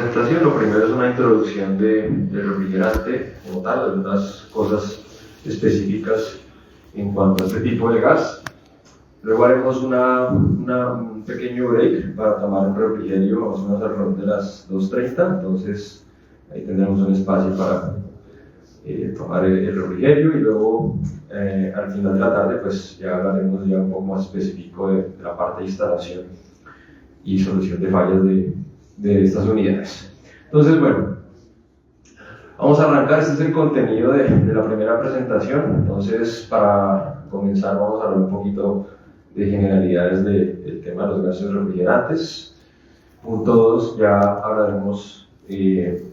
presentación, lo primero es una introducción del refrigerante como tal, algunas cosas específicas en cuanto a este tipo de gas. Luego haremos un pequeño break para tomar un refrigerio, más o menos alrededor de las 2:30, entonces ahí tendremos un espacio para tomar el refrigerio y luego al final de la tarde pues ya hablaremos ya un poco más específico de la parte de instalación y solución de fallas de estas unidades. Entonces, bueno, vamos a arrancar. Este es el contenido de la primera presentación. Entonces, para comenzar vamos a hablar un poquito de generalidades del tema de los gases refrigerantes. Punto 2, ya hablaremos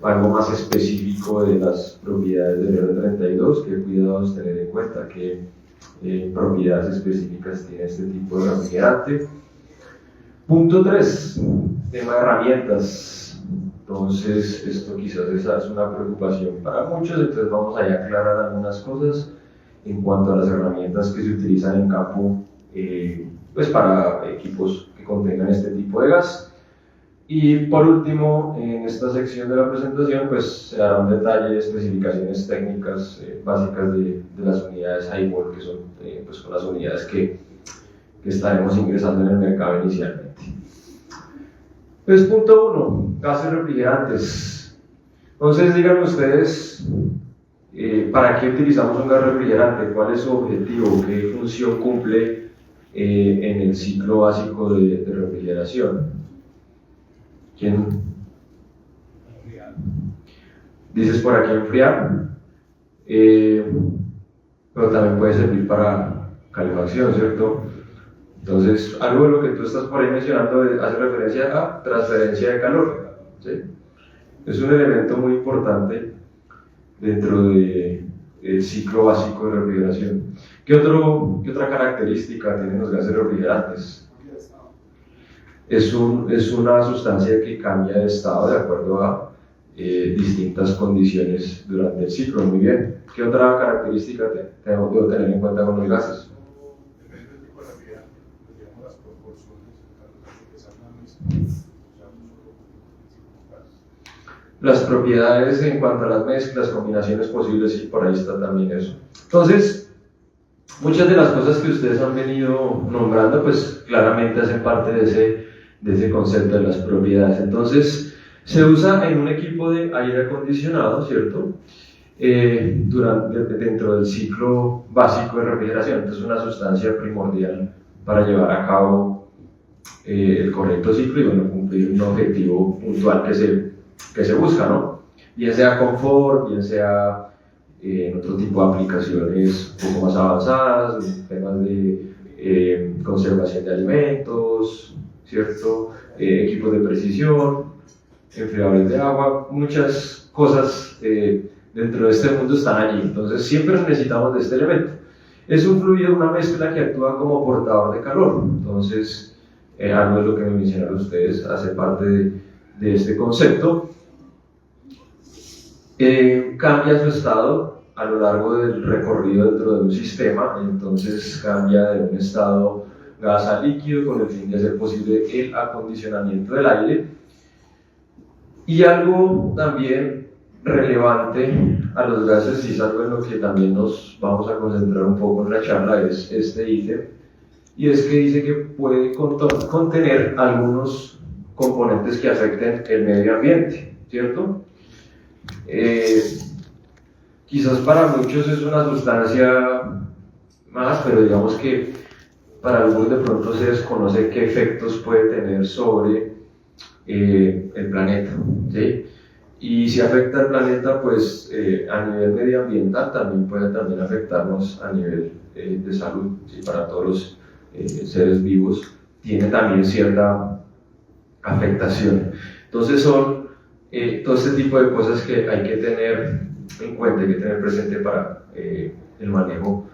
algo más específico de las propiedades del R32, qué cuidados tener en cuenta, qué propiedades específicas tiene este tipo de refrigerante. Punto 3, tema de herramientas. Entonces, esto quizás esa es una preocupación para muchos, entonces vamos a aclarar algunas cosas en cuanto a las herramientas que se utilizan en campo pues para equipos que contengan este tipo de gas. Y por último, en esta sección de la presentación pues se dará un detalle de especificaciones técnicas básicas de las unidades Highball, que son pues con las unidades que estaremos ingresando en el mercado inicialmente. Pues punto 1, gases refrigerantes. Entonces díganme ustedes, ¿para qué utilizamos un gas refrigerante? ¿Cuál es su objetivo? ¿Qué función cumple en el ciclo básico de refrigeración? ¿Quién? Dices por aquí enfriar, pero también puede servir para calefacción, ¿cierto? Entonces, algo de lo que tú estás por ahí mencionando hace referencia a transferencia de calor, ¿sí? Es un elemento muy importante dentro del ciclo básico de refrigeración. ¿Qué otra característica tienen los gases refrigerantes? Es una sustancia que cambia de estado de acuerdo a distintas condiciones durante el ciclo. Muy bien. ¿Qué otra característica tenemos que tener en cuenta con los gases? Depende del tipo de refrigerante, digamos las proporciones, que sean las mismas, las propiedades en cuanto a las mezclas, combinaciones posibles, y por ahí está también eso. Entonces, muchas de las cosas que ustedes han venido nombrando, pues claramente hacen parte de ese concepto de las propiedades. Entonces, se usa en un equipo de aire acondicionado, ¿cierto? Dentro del ciclo básico de refrigeración. Entonces, es una sustancia primordial para llevar a cabo el correcto ciclo y bueno, cumplir un objetivo puntual que se busca, ¿no? Bien sea confort, bien sea en otro tipo de aplicaciones un poco más avanzadas, temas de conservación de alimentos, ¿cierto? Equipos de precisión, enfriadores de agua, muchas cosas dentro de este mundo están allí. Entonces siempre necesitamos de este elemento. Es un fluido, una mezcla que actúa como portador de calor. Entonces, algo de lo que me mencionaron ustedes hace parte de este concepto. Cambia su estado a lo largo del recorrido dentro de un sistema, entonces cambia de un estado gas a líquido con el fin de hacer posible el acondicionamiento del aire. Y algo también relevante a los gases, y es algo en lo que también nos vamos a concentrar un poco en la charla, es este ítem, y es que dice que puede contener algunos componentes que afecten el medio ambiente, ¿cierto? Quizás para muchos es una sustancia más, pero digamos que para algunos de pronto se desconoce qué efectos puede tener sobre el planeta, ¿sí? Y si afecta al planeta, pues a nivel medioambiental también puede afectarnos a nivel de salud, ¿sí? Para todos los seres vivos tiene también cierta afectación. Entonces son todo este tipo de cosas que hay que tener en cuenta, hay que tener presente para el manejo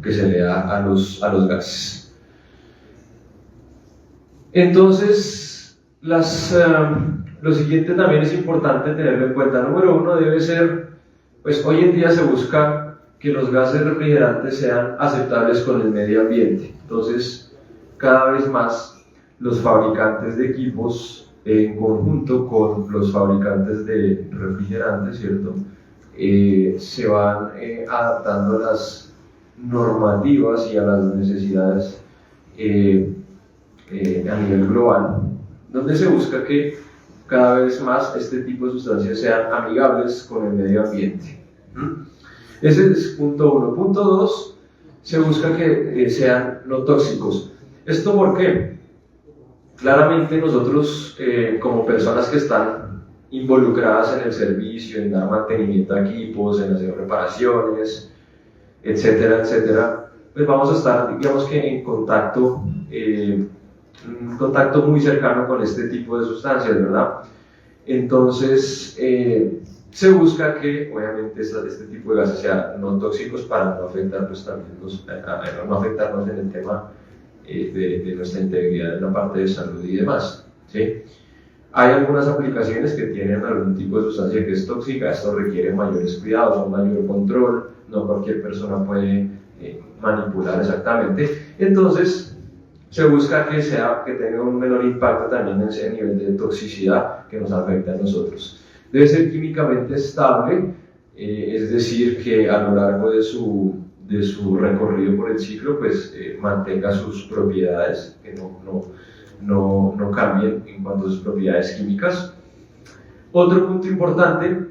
que se le da a los gases. Entonces, lo siguiente también es importante tenerlo en cuenta. Número 1 debe ser, pues hoy en día se busca que los gases refrigerantes sean aceptables con el medio ambiente. Entonces, cada vez más los fabricantes de equipos en conjunto con los fabricantes de refrigerantes, ¿cierto? Se van adaptando a las normativas y a las necesidades a nivel global, donde se busca que cada vez más este tipo de sustancias sean amigables con el medio ambiente. Ese es punto 1. Punto 2, se busca que sean no tóxicos. ¿Esto por qué? Claramente nosotros, como personas que están involucradas en el servicio, en dar mantenimiento a equipos, en hacer reparaciones, etcétera, etcétera, pues vamos a estar, digamos que en contacto, un contacto muy cercano con este tipo de sustancias, ¿verdad? Entonces, se busca que obviamente este tipo de gases sean no tóxicos para no afectarnos también no afectarnos en el tema de nuestra integridad en la parte de salud y demás, ¿sí? Hay algunas aplicaciones que tienen algún tipo de sustancia que es tóxica. Esto requiere mayores cuidados, un mayor control, no cualquier persona puede manipular exactamente. Entonces, se busca que tenga un menor impacto también en ese nivel de toxicidad que nos afecta a nosotros. Debe ser químicamente estable, es decir, que a lo largo de su recorrido por el ciclo, pues mantenga sus propiedades, que no cambien en cuanto a sus propiedades químicas. Otro punto importante,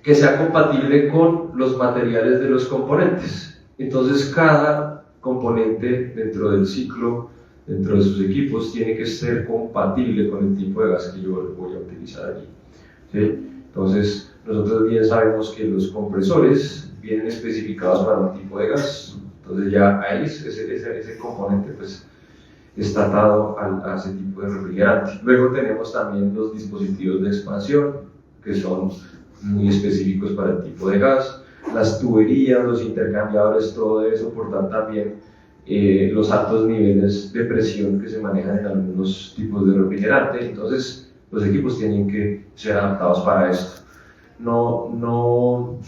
que sea compatible con los materiales de los componentes. Entonces, cada componente dentro del ciclo, dentro de sus equipos, tiene que ser compatible con el tipo de gas que yo voy a utilizar allí, ¿sí? Entonces, nosotros bien sabemos que los compresores vienen especificados para un tipo de gas, entonces ya ahí ese componente pues está atado a ese tipo de refrigerante. Luego tenemos también los dispositivos de expansión, que son muy específicos para el tipo de gas, las tuberías, los intercambiadores, todo debe soportar también los altos niveles de presión que se manejan en algunos tipos de refrigerante. Entonces, los equipos tienen que ser adaptados para esto. No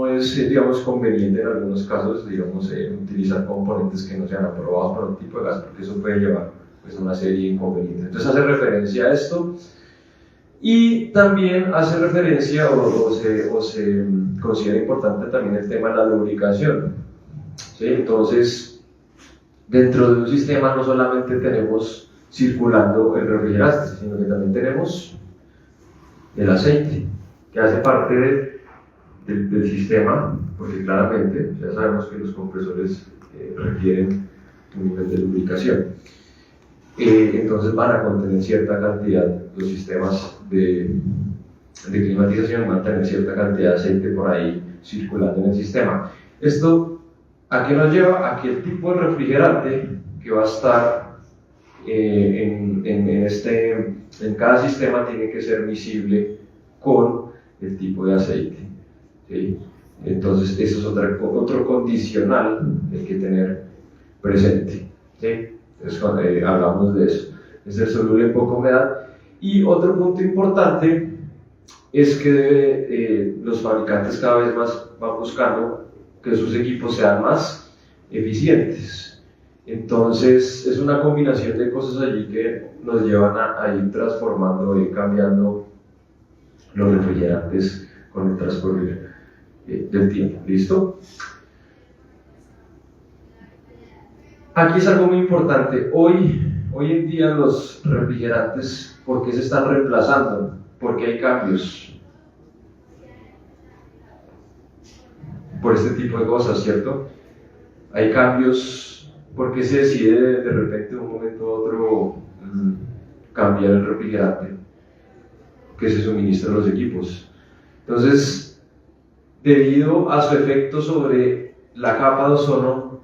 es, digamos, conveniente en algunos casos, digamos, utilizar componentes que no sean aprobados para un tipo de gas, porque eso puede llevar pues, a una serie de inconvenientes. Entonces hace referencia a esto, y también hace referencia o se considera importante también el tema de la lubricación, ¿sí? Entonces, dentro de un sistema no solamente tenemos circulando el refrigerante, sino que también tenemos el aceite, que hace parte del sistema, porque claramente ya sabemos que los compresores requieren un nivel de lubricación. Entonces van a contener cierta cantidad, los sistemas de climatización van a tener cierta cantidad de aceite por ahí circulando en el sistema. ¿Esto a qué nos lleva? A que el tipo de refrigerante que va a estar en cada sistema tiene que ser miscible con el tipo de aceite, ¿sí? Entonces eso es otro condicional que hay que tener presente, ¿sí? Entonces cuando hablamos de eso, es el soluble en poca humedad. Y otro punto importante es que los fabricantes cada vez más van buscando que sus equipos sean más eficientes. Entonces es una combinación de cosas allí que nos llevan a ir transformando y cambiando los refrigerantes con el transcurrir del tiempo. ¿Listo? Aquí es algo muy importante. Hoy en día los refrigerantes, ¿por qué se están reemplazando? Porque hay cambios. Por este tipo de cosas, ¿cierto? Hay cambios. ¿Por qué se decide de repente de un momento a otro cambiar el refrigerante que se suministra a los equipos? Entonces, debido a su efecto sobre la capa de ozono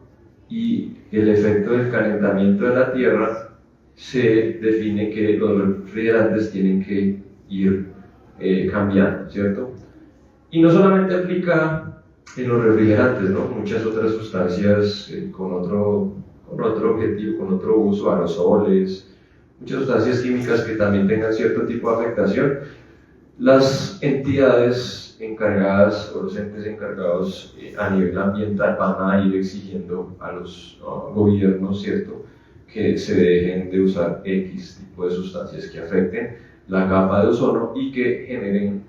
y el efecto del calentamiento de la Tierra, se define que los refrigerantes tienen que ir cambiando, ¿cierto? Y no solamente aplica en los refrigerantes, ¿no? Muchas otras sustancias con otro objetivo, con otro uso, aerosoles, muchas sustancias químicas que también tengan cierto tipo de afectación. Las entidades encargadas o los entes encargados a nivel ambiental van a ir exigiendo a los gobiernos, ¿cierto?, que se dejen de usar X tipo de sustancias que afecten la capa de ozono y que generen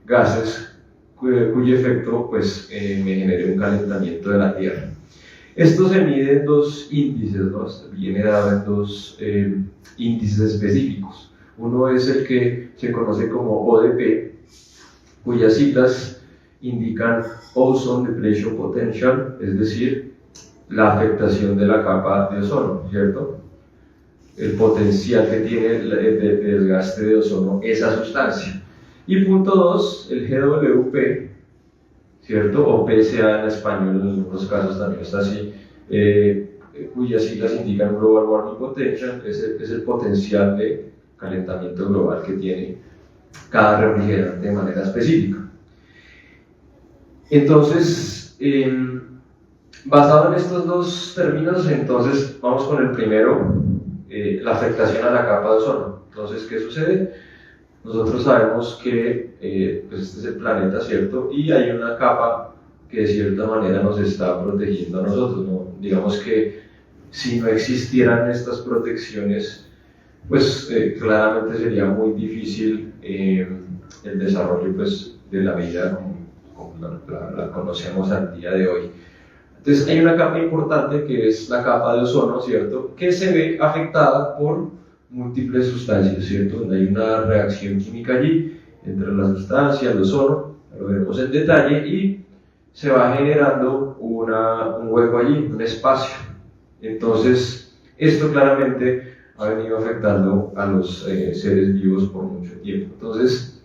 gases cuyo efecto pues, me genere un calentamiento de la Tierra. Esto se mide en dos índices, ¿no? Viene dado en dos índices específicos. Uno es el que se conoce como ODP, cuyas siglas indican Ozone Depletion Potential, es decir, la afectación de la capa de ozono, ¿cierto? El potencial que tiene el desgaste de ozono esa sustancia. Y punto 2, el GWP, ¿cierto? O PSA en español, en algunos casos también está así, cuyas siglas indican Global Warming Potential, es el potencial de calentamiento global que tiene cada refrigerante de manera específica. Entonces, basado en estos dos términos, entonces vamos con el primero, la afectación a la capa de ozono. Entonces, ¿qué sucede? Nosotros sabemos que pues este es el planeta, ¿cierto? Y hay una capa que de cierta manera nos está protegiendo a nosotros, ¿no? Digamos que si no existieran estas protecciones, pues claramente sería muy difícil el desarrollo pues, de la vida como la conocemos al día de hoy. Entonces hay una capa importante que es la capa de ozono, ¿cierto? Que se ve afectada por múltiples sustancias, ¿cierto? Donde hay una reacción química allí entre la sustancia, el ozono, lo veremos en detalle, y se va generando un hueco allí, un espacio. Entonces, esto claramente ha venido afectando a los seres vivos por mucho tiempo. Entonces,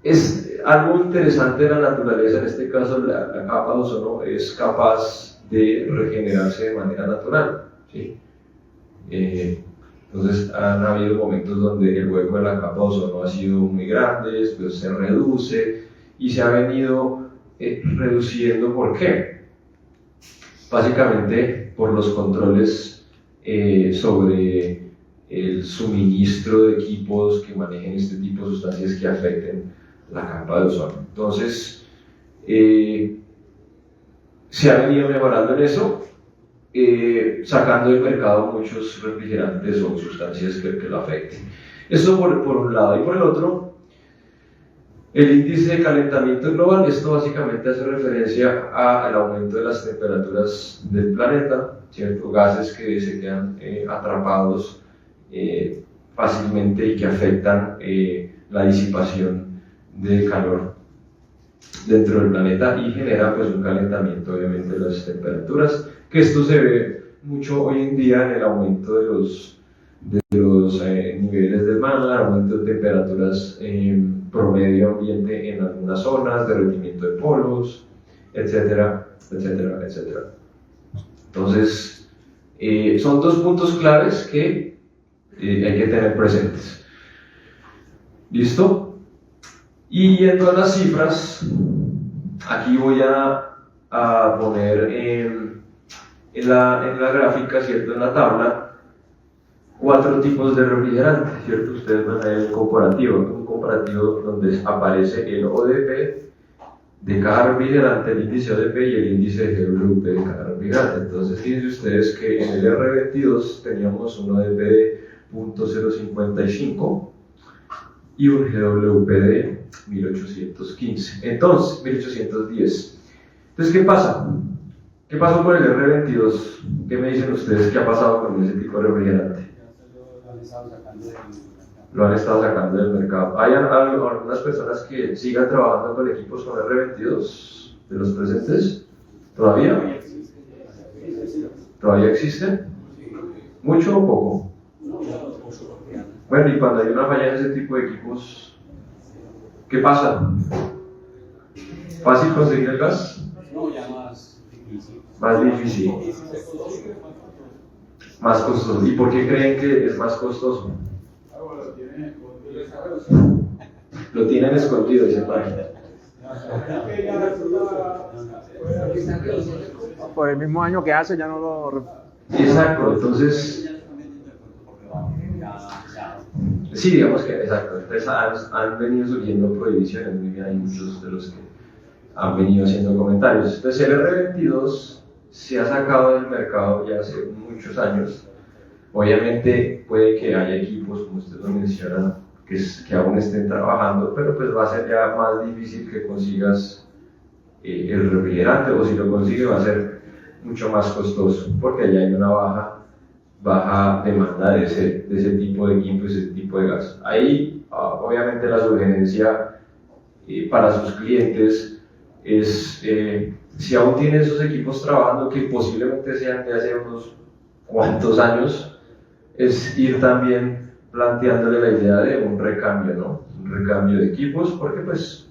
es algo interesante de la naturaleza, en este caso la capa de ozono es capaz de regenerarse de manera natural, ¿sí? Entonces han habido momentos donde el hueco de la capa de ozono ha sido muy grande, después se reduce y se ha venido reduciendo. ¿Por qué? Básicamente por los controles sobre el suministro de equipos que manejen este tipo de sustancias que afecten la capa de ozono. Entonces, se ha venido mejorando en eso, sacando del mercado muchos refrigerantes o sustancias que lo afecten. Esto por un lado. Y por el otro, el índice de calentamiento global. Esto básicamente hace referencia al aumento de las temperaturas del planeta, ¿cierto? Gases que se quedan atrapados fácilmente y que afectan la disipación de calor dentro del planeta y genera pues un calentamiento obviamente de las temperaturas, que esto se ve mucho hoy en día en el aumento de los niveles del mar, aumento de temperaturas promedio ambiente en algunas zonas, derretimiento de polos, etcétera, etcétera, etcétera. Entonces, son dos puntos claves que hay que tener presentes. ¿Listo? Y yendo a las cifras, aquí voy a poner en la gráfica, ¿cierto? En la tabla, 4 tipos de refrigerante, ¿cierto? Ustedes van a ver un comparativo donde aparece el ODP de cada refrigerante, el índice ODP y el índice de GWP de cada refrigerante. Entonces, fíjense ustedes que en el R22 teníamos un ODP de 0.055 y un GWP de 1815. Entonces, 1810. Entonces, ¿qué pasa? ¿Qué pasó con el R22? ¿Qué me dicen ustedes que ha pasado con ese tipo de refrigerante? Lo han estado sacando del mercado. ¿Hay algunas personas que sigan trabajando con equipos con R22 de los presentes? ¿Todavía? ¿Todavía existen? ¿Mucho o poco? Bueno, y cuando hay una falla en ese tipo de equipos, ¿qué pasa? ¿Fácil conseguir el gas? No, ya más difícil. Más difícil. Más costoso. ¿Y por qué creen que es más costoso? Lo tienen escondido, dice página. Por el mismo año que hace ya no lo... Exacto, entonces... Sí, digamos que, exacto. Entonces han venido surgiendo prohibiciones, muy bien, hay muchos de los que han venido haciendo comentarios. Entonces el R22 se ha sacado del mercado ya hace muchos años Obviamente puede que haya equipos, como ustedes lo mencionan, que aún estén trabajando, pero pues va a ser ya más difícil que consigas el refrigerante, o si lo consigues va a ser mucho más costoso, porque allá hay una baja demanda de ese tipo de equipo, ese tipo de gas. Ahí, obviamente, la sugerencia para sus clientes es, si aún tienen esos equipos trabajando, que posiblemente sean de hace unos cuantos años, es ir también planteándole la idea de un recambio, ¿no? Un recambio de equipos, porque pues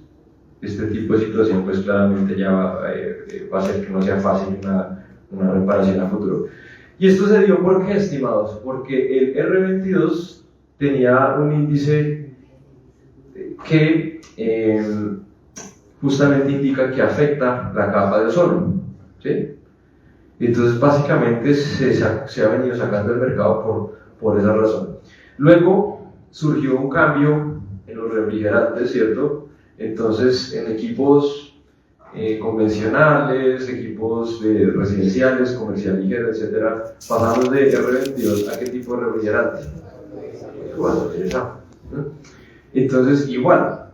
este tipo de situación pues claramente ya va a hacer que no sea fácil una reparación a futuro. Y esto se dio ¿por qué, estimados? Porque el R22 tenía un índice que justamente indica que afecta la capa de ozono, ¿sí? Entonces básicamente se ha venido sacando del mercado por esa razón. Luego surgió un cambio en los refrigerantes, ¿cierto? Entonces en equipos convencionales, equipos residenciales, comercial ligero, etc., pasamos de R22 a qué tipo de refrigerante. Entonces igual,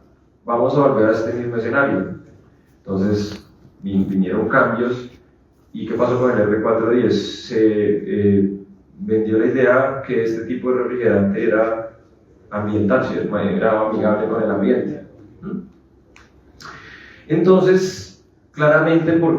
vamos a volver a este mismo escenario. Entonces vinieron cambios. ¿Y qué pasó con el R410? Se vendió la idea que este tipo de refrigerante era ambiental, era amigable con el ambiente. Entonces, claramente, ¿por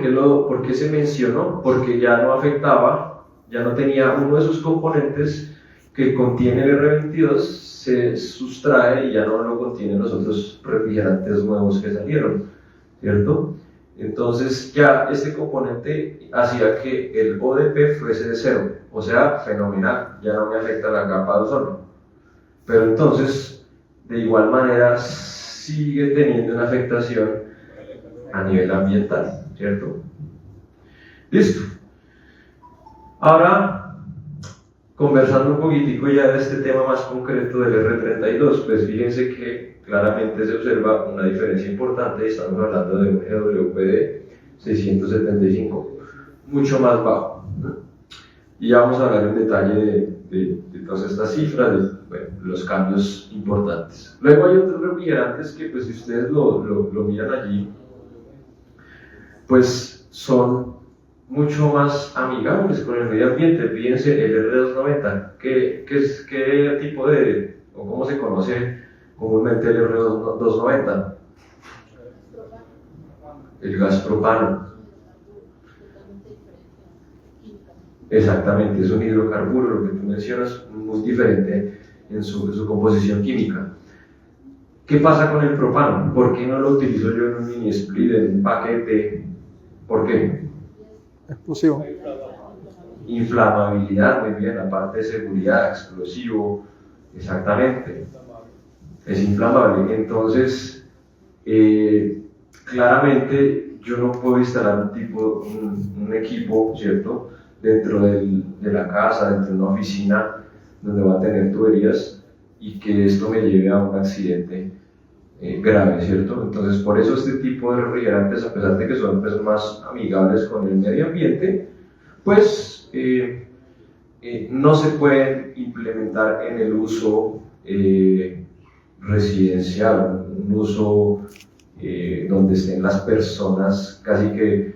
qué se mencionó? Porque ya no afectaba, ya no tenía uno de sus componentes que contiene el R22, se sustrae y ya no lo contienen los otros refrigerantes nuevos que salieron, ¿cierto? Entonces ya este componente hacía que el ODP fuese de cero, o sea, fenomenal, ya no me afecta la capa de ozono. Pero entonces, de igual manera, sigue teniendo una afectación a nivel ambiental, ¿cierto? Listo. Ahora, conversando un poquitico ya de este tema más concreto del R32, pues fíjense que claramente se observa una diferencia importante. Estamos hablando de un GWP 675, mucho más bajo, ¿no? Y ya vamos a hablar en detalle de todas estas cifras, de los cambios importantes. Luego hay otros refrigerantes que, pues, si ustedes lo miran allí, pues son mucho más amigables con el medio ambiente. Fíjense, el R290, ¿qué tipo de, o cómo se conoce comúnmente el R290? El gas propano. Exactamente, es un hidrocarburo, lo que tú mencionas, muy diferente en su composición química. ¿Qué pasa con el propano? ¿Por qué no lo utilizo yo en un mini split, en un paquete? ¿Por qué? Explosivo. Inflamabilidad, muy bien, la parte de seguridad, explosivo, exactamente. Es inflamable. Entonces, claramente yo no puedo instalar un equipo, ¿cierto?, dentro de la casa, dentro de una oficina donde va a tener tuberías y que esto me lleve a un accidente grave, ¿cierto? Entonces, por eso este tipo de refrigerantes, a pesar de que son pues, más amigables con el medio ambiente, pues no se pueden implementar en el uso residencial, un uso donde estén las personas casi que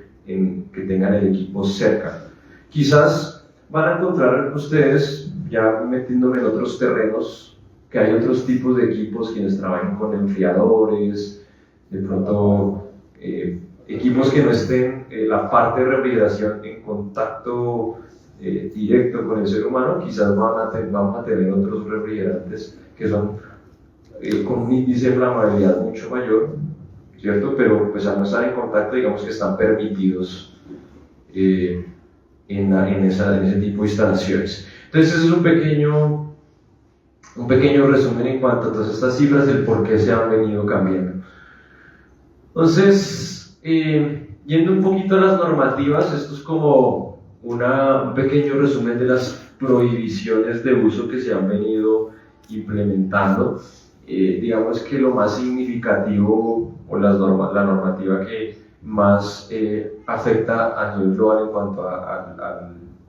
tengan el equipo cerca. Quizás van a encontrar ustedes, ya metiéndome en otros terrenos, que hay otros tipos de equipos quienes trabajan con enfriadores, de pronto equipos que no estén la parte de refrigeración en contacto directo con el ser humano. Quizás vamos a tener otros refrigerantes que son con un índice de inflamabilidad mucho mayor, ¿cierto? Pero pues al no estar en contacto, digamos que están permitidos en ese tipo de instalaciones. Entonces ese es un pequeño resumen en cuanto a todas estas cifras del por qué se han venido cambiando. Entonces, yendo un poquito a las normativas, esto es como un pequeño resumen de las prohibiciones de uso que se han venido implementando. Digamos que lo más significativo o la normativa que más afecta a nivel global en cuanto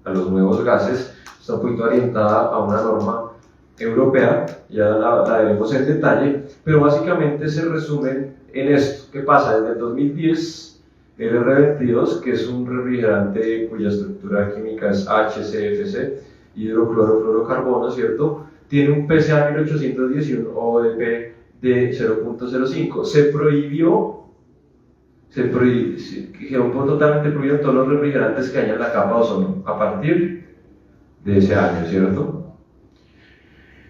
a los nuevos gases, está un poquito orientada a una norma europea, ya la veremos en detalle, pero básicamente se resumen en esto. ¿Qué pasa? Desde el 2010, el R22, que es un refrigerante cuya estructura química es HCFC, hidroclorofluorocarbono, ¿cierto? Tiene un PCA 1810 y un ODP de 0.05. Quedó totalmente prohibido en todos los refrigerantes que hayan la capa de ozono a partir de ese año, ¿cierto?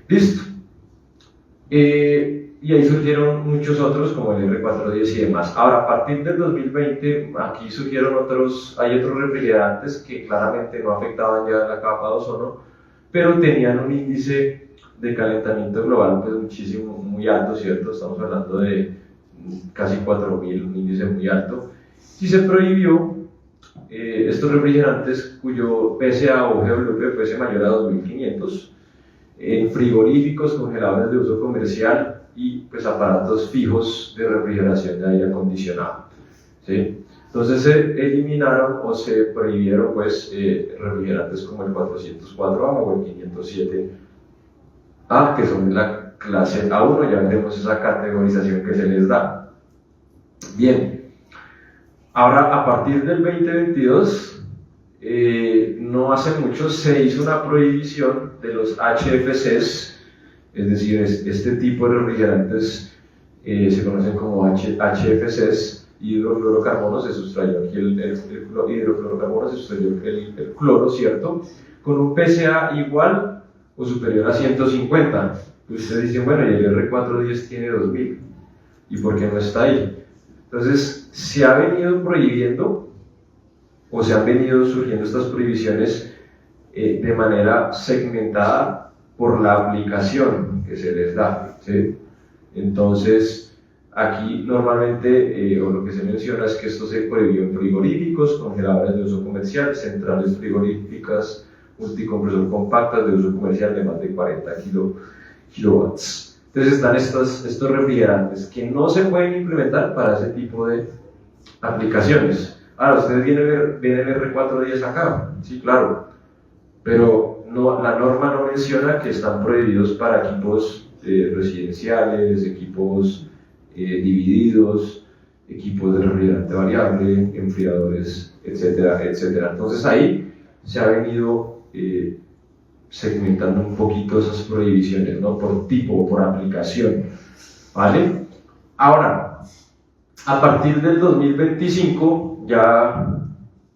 Listo. Y ahí surgieron muchos otros como el R410 y demás. Ahora, a partir del 2020, aquí surgieron hay otros refrigerantes que claramente no afectaban ya la capa de ozono, pero tenían un índice de calentamiento global pues muchísimo, muy alto, ¿cierto? Estamos hablando de casi 4.000, un índice muy alto. Y se prohibió estos refrigerantes cuyo PSA o GWP fuese mayor a 2.500 en frigoríficos, congeladores de uso comercial y pues aparatos fijos de refrigeración de aire acondicionado, ¿sí? Entonces se eliminaron o se prohibieron pues refrigerantes como el 404A o el 507A, que son de la clase A1, ya veremos esa categorización que se les da. Bien, ahora a partir del 2022, no hace mucho se hizo una prohibición de los HFCs, es decir, este tipo de refrigerantes se conocen como HFCs, hidrofluorocarbono, se sustrayó aquí el hidrofluorocarbono, se sustrayó el cloro, ¿cierto? Con un PSA igual o superior a 150. Ustedes dicen, bueno, y el R410 tiene 2000, ¿y por qué no está ahí? Entonces, se ha venido prohibiendo o se han venido surgiendo estas prohibiciones de manera segmentada por la aplicación que se les da, ¿sí? Entonces, aquí normalmente, o lo que se menciona es que esto se prohibió en frigoríficos, congeladores de uso comercial, centrales frigoríficas multicompresor compactas de uso comercial de más de 40 kilowatts. Entonces están estos refrigerantes que no se pueden implementar para ese tipo de aplicaciones. Ahora, ustedes vienen el R410 acá, sí, claro, pero la norma no menciona que están prohibidos para equipos residenciales, equipos divididos, equipos de refrigerante variable, enfriadores, etcétera, etcétera. Entonces ahí se ha venido segmentando un poquito esas prohibiciones, ¿no? Por tipo o por aplicación, ¿vale? Ahora, a partir del 2025, ya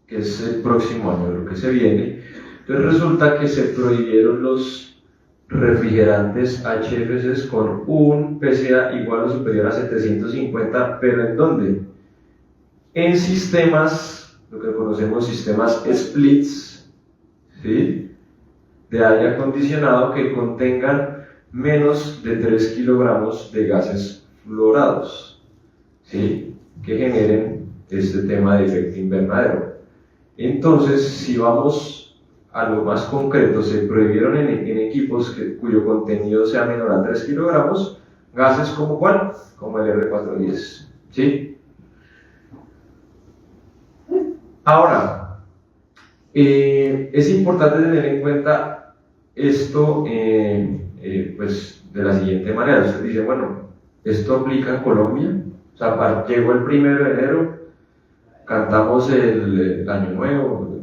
que es el próximo año lo que se viene, entonces resulta que se prohibieron los refrigerantes HFCs con un PSA igual o superior a 750, pero ¿en dónde? En sistemas, lo que conocemos sistemas splits, ¿sí?, de aire acondicionado que contengan menos de 3 kilogramos de gases fluorados, ¿sí?, que generen este tema de efecto invernadero. Entonces, si vamos a lo más concreto, se prohibieron en equipos cuyo contenido sea menor a 3 kilogramos, gases como ¿cuál? Como el R410, ¿sí? Ahora, es importante tener en cuenta esto pues, de la siguiente manera. Usted dice, bueno, ¿esto aplica en Colombia? O sea, llegó el 1 de enero, cantamos el Año Nuevo,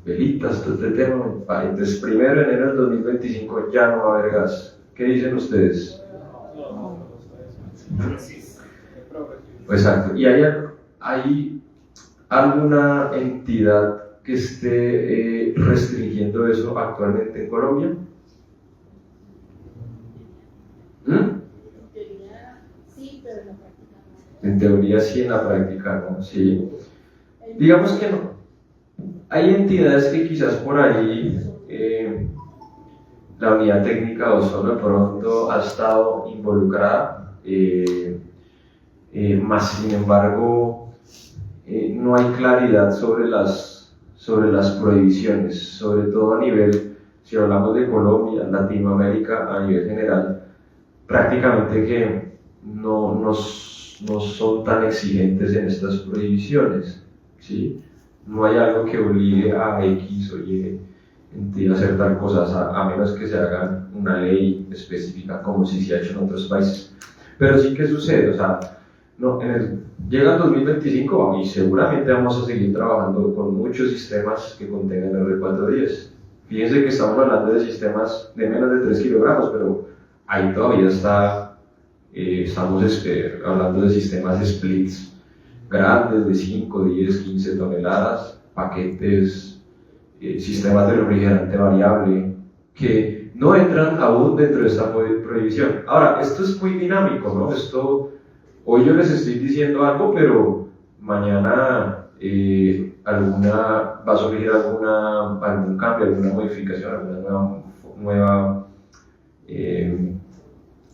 velitas, todo este tema, entonces 1 de enero del 2025 ya no va a haber gas. ¿Qué dicen ustedes? Exacto. ¿Y hay alguna entidad que esté restringiendo eso actualmente en Colombia? Sí, pero en la práctica no. En teoría sí, en la práctica no. Sí. Digamos que no. Hay entidades que quizás por ahí la unidad técnica de ozono de pronto ha estado involucrada, más sin embargo no hay claridad sobre las prohibiciones, sobre todo a nivel, si hablamos de Colombia, Latinoamérica, a nivel general, prácticamente que no son tan exigentes en estas prohibiciones, ¿sí? no hay algo que obligue a X o Y entidad a hacer tal cosa, a menos que se haga una ley específica como si se ha hecho en otros países. Pero sí que sucede, o sea, no, llega el 2025 y seguramente vamos a seguir trabajando con muchos sistemas que contengan R410. Fíjense que estamos hablando de sistemas de menos de 3 kilogramos, pero ahí todavía estamos hablando de sistemas splits grandes de 5, 10, 15 toneladas, paquetes, sistemas de refrigerante variable, que no entran aún dentro de esta prohibición. Ahora, esto es muy dinámico, ¿no? Hoy yo les estoy diciendo algo, pero mañana va a surgir algún cambio, alguna modificación, alguna nueva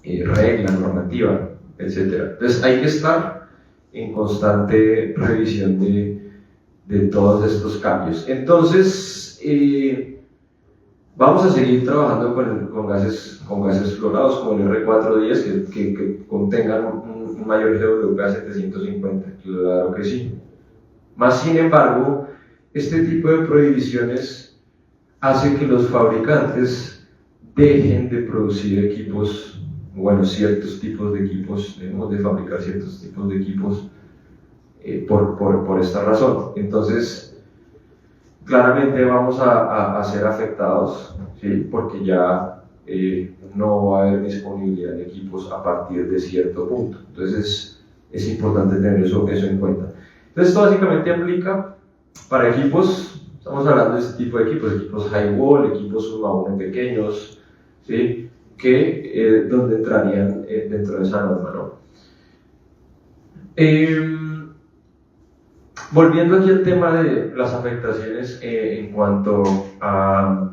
regla, normativa, etc. Entonces hay que estar en constante revisión de todos estos cambios. Entonces, vamos a seguir trabajando con gases fluorados como el R410 que contengan un mayor GWP a 750, claro que sí. Más sin embargo, este tipo de prohibiciones hace que los fabricantes dejen de producir equipos, bueno, ciertos tipos de equipos, debemos de fabricar ciertos tipos de equipos por esta razón. Entonces, claramente vamos a ser afectados, ¿sí? Porque ya no va a haber disponibilidad de equipos a partir de cierto punto. Entonces es importante tener eso en cuenta. Entonces esto básicamente aplica para equipos, estamos hablando de este tipo de equipos high wall, equipos 1 a 1 pequeños, ¿sí? Que donde entrarían dentro de esa norma, ¿no? Volviendo aquí al tema de las afectaciones en cuanto a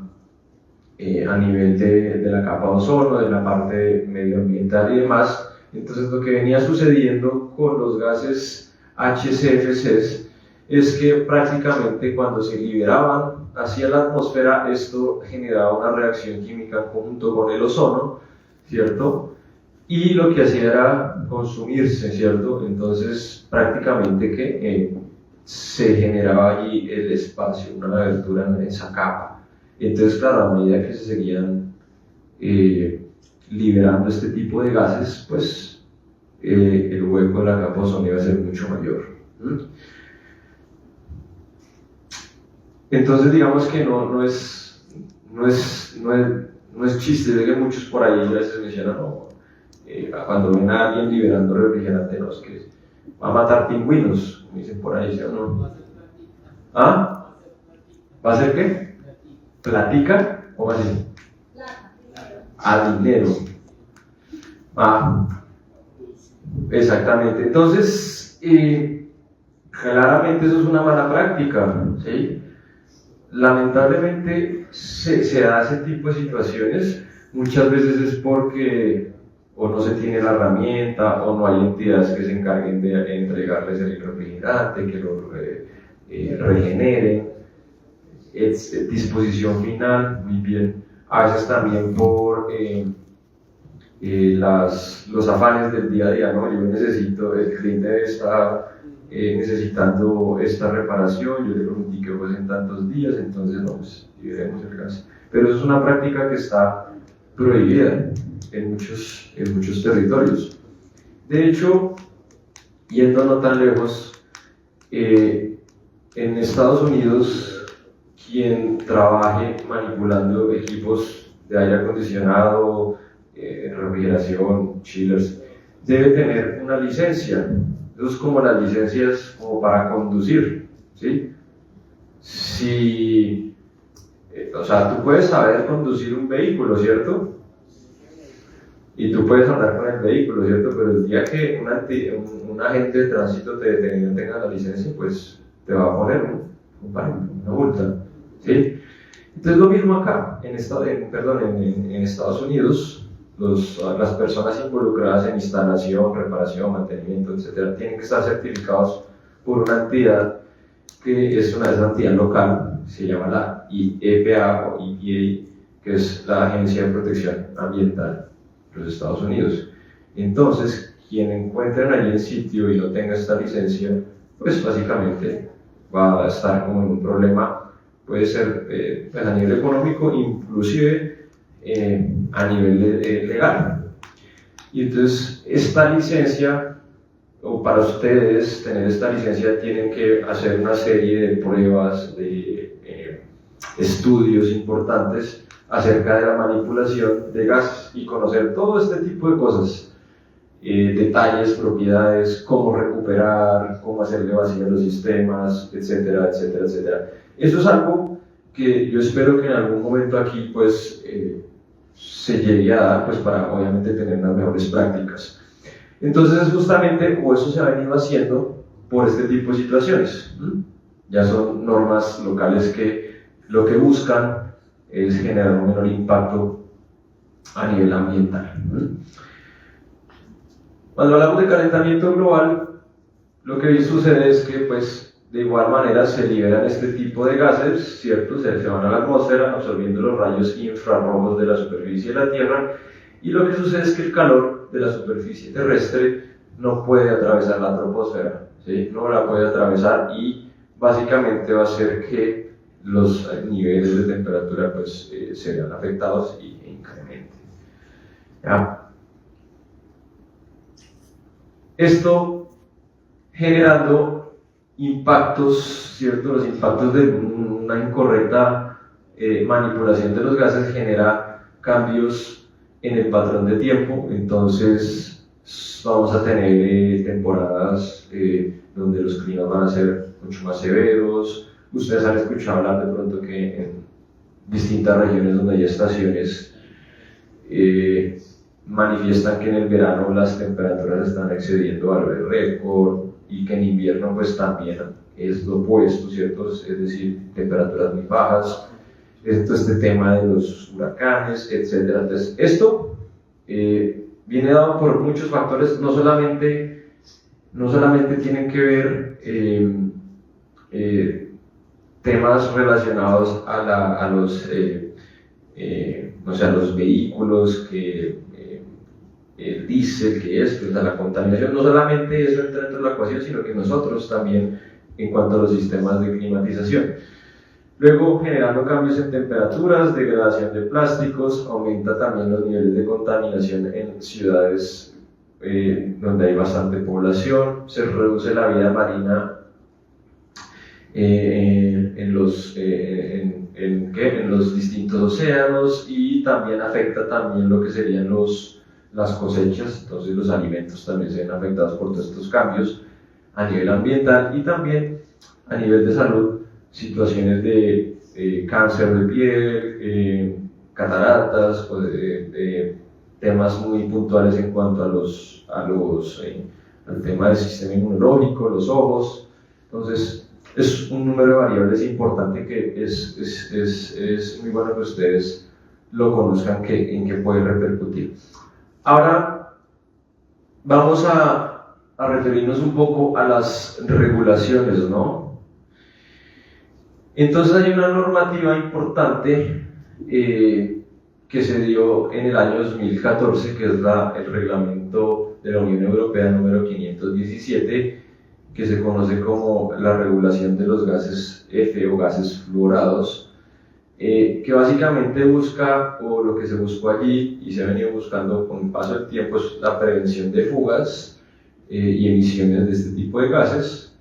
nivel de la capa de ozono, de la parte medioambiental y demás, entonces lo que venía sucediendo con los gases HCFCs es que prácticamente cuando se liberaban hacia la atmósfera, esto generaba una reacción química junto con el ozono, ¿cierto? Y lo que hacía era consumirse, ¿cierto? Entonces prácticamente que se generaba allí el espacio, una abertura en esa capa. Entonces, claro, a medida que se seguían liberando este tipo de gases, pues el hueco de la capa de ozono iba a ser mucho mayor. Entonces, digamos que no es chiste, de que muchos por ahí a veces mencionan, no, cuando ven a alguien liberando refrigerante, no, es que va a matar pingüinos, como dicen por ahí, ¿sí o no? ¿Ah? ¿Va a ser qué? ¿Platica? ¿Cómo así? A dinero. Exactamente. Entonces, claramente eso es una mala práctica, ¿sí? Lamentablemente se da ese tipo de situaciones, muchas veces es porque o no se tiene la herramienta o no hay entidades que se encarguen de entregarles el refrigerante, que lo regeneren, disposición final, muy bien, a veces también por los afanes del día a día, ¿no? El cliente está necesitando esta reparación, yo le prometí que fuese en tantos días, entonces no, pues liberemos el gas. Pero eso es una práctica que está prohibida en muchos territorios. De hecho, yendo no tan lejos, en Estados Unidos, quien trabaje manipulando equipos de aire acondicionado, refrigeración, chillers, debe tener una licencia. Eso es como las licencias como para conducir, ¿sí? O sea, tú puedes saber conducir un vehículo, ¿cierto? Y tú puedes andar con el vehículo, ¿cierto? Pero el día que un agente de tránsito te tenga la licencia, pues te va a poner una multa, ¿sí? Entonces lo mismo acá, en Estados Unidos, las personas involucradas en instalación, reparación, mantenimiento, etc., tienen que estar certificados por una entidad que es una entidad local, se llama la EPA o EPA, que es la Agencia de Protección Ambiental de los Estados Unidos. Entonces, quien encuentre allí el sitio y no tenga esta licencia, pues básicamente va a estar como en un problema, puede ser pues a nivel económico, inclusive a nivel legal. Y entonces esta licencia, o para ustedes tener esta licencia, tienen que hacer una serie de pruebas, de estudios importantes acerca de la manipulación de gases y conocer todo este tipo de cosas, detalles, propiedades, cómo recuperar, cómo hacerle vacío a los sistemas, etcétera, etcétera, etcétera. Eso es algo que yo espero que en algún momento aquí pues se llegue a dar, pues para obviamente tener unas mejores prácticas. Entonces justamente, o eso se ha venido haciendo por este tipo de situaciones. Ya son normas locales que lo que buscan es generar un menor impacto a nivel ambiental. Cuando hablamos de calentamiento global, lo que sucede es que pues de igual manera se liberan este tipo de gases, ¿cierto? Se van a la atmósfera absorbiendo los rayos infrarrojos de la superficie de la Tierra, y lo que sucede es que el calor de la superficie terrestre no puede atravesar la troposfera, ¿sí? No la puede atravesar, y básicamente va a hacer que los niveles de temperatura pues, se vean afectados e incrementen. ¿Ya? Esto generando impactos, ¿cierto? Los impactos de una incorrecta manipulación de los gases genera cambios en el patrón de tiempo. Entonces vamos a tener temporadas donde los climas van a ser mucho más severos. Ustedes han escuchado hablar de pronto que en distintas regiones donde hay estaciones manifiestan que en el verano las temperaturas están excediendo valores récord, y que en invierno pues también es lo opuesto, ¿cierto? Es decir, temperaturas muy bajas, este tema de los huracanes, etc. Entonces, esto viene dado por muchos factores, no solamente tienen que ver temas relacionados a los vehículos, el diésel, que es la contaminación. No solamente eso entra dentro de la ecuación, sino que nosotros también en cuanto a los sistemas de climatización. Luego, generando cambios en temperaturas, degradación de plásticos, aumenta también los niveles de contaminación en ciudades donde hay bastante población, se reduce la vida marina en los distintos océanos, y también afecta también lo que serían las cosechas. Entonces los alimentos también se ven afectados por todos estos cambios a nivel ambiental, y también a nivel de salud, situaciones de cáncer de piel, cataratas, o de temas muy puntuales en cuanto al tema del sistema inmunológico, los ojos. Entonces es un número de variables importante que es muy bueno que ustedes lo conozcan, en qué puede repercutir. Ahora vamos a referirnos un poco a las regulaciones, ¿no? Entonces hay una normativa importante que se dio en el año 2014, que es el reglamento de la Unión Europea número 517, que se conoce como la regulación de los gases F o gases fluorados, que básicamente busca, o lo que se buscó allí y se ha venido buscando con el paso del tiempo, es la prevención de fugas y emisiones de este tipo de gases,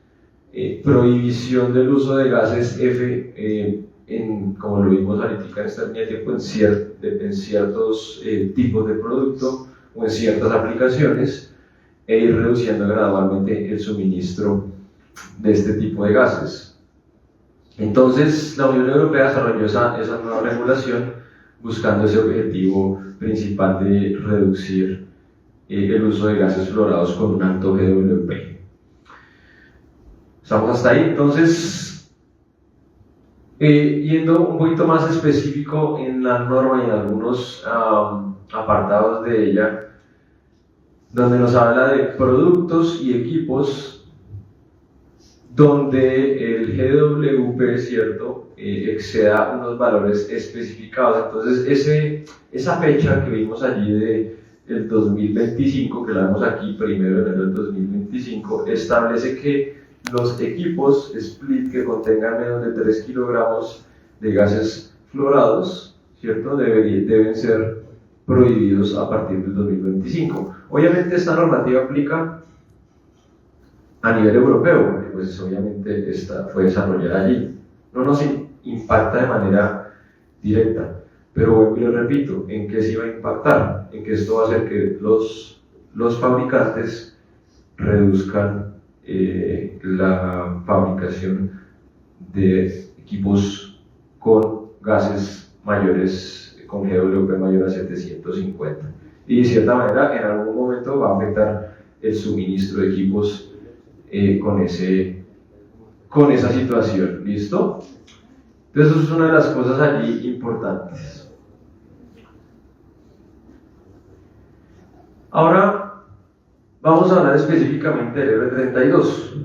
prohibición del uso de gases F, como lo vimos ahorita en esta línea de tiempo, en ciertos tipos de producto o en ciertas aplicaciones, e ir reduciendo gradualmente el suministro de este tipo de gases. Entonces la Unión Europea desarrolló esa nueva regulación buscando ese objetivo principal de reducir el uso de gases fluorados con un alto GWP. Estamos hasta ahí. Entonces, yendo un poquito más específico en la norma y en algunos apartados de ella, donde nos habla de productos y equipos donde el GWP, ¿cierto?, exceda unos valores especificados. Entonces esa fecha que vimos allí del 2025, que la vemos aquí, 1 de enero del 2025, establece que los equipos split que contengan menos de 3 kilogramos de gases fluorados, ¿cierto? Deben ser prohibidos a partir del 2025. Obviamente esta normativa aplica a nivel europeo, porque pues obviamente esta fue desarrollada allí. No nos impacta de manera directa, pero vuelvo y lo repito, ¿en qué se iba a impactar? En que esto va a hacer que los fabricantes reduzcan la fabricación de equipos con gases mayores, con GWP mayor a 750. Y de cierta manera, en algún momento va a afectar el suministro de equipos con esa situación. ¿Listo? Entonces, eso es una de las cosas allí importantes. Ahora, vamos a hablar específicamente del R32.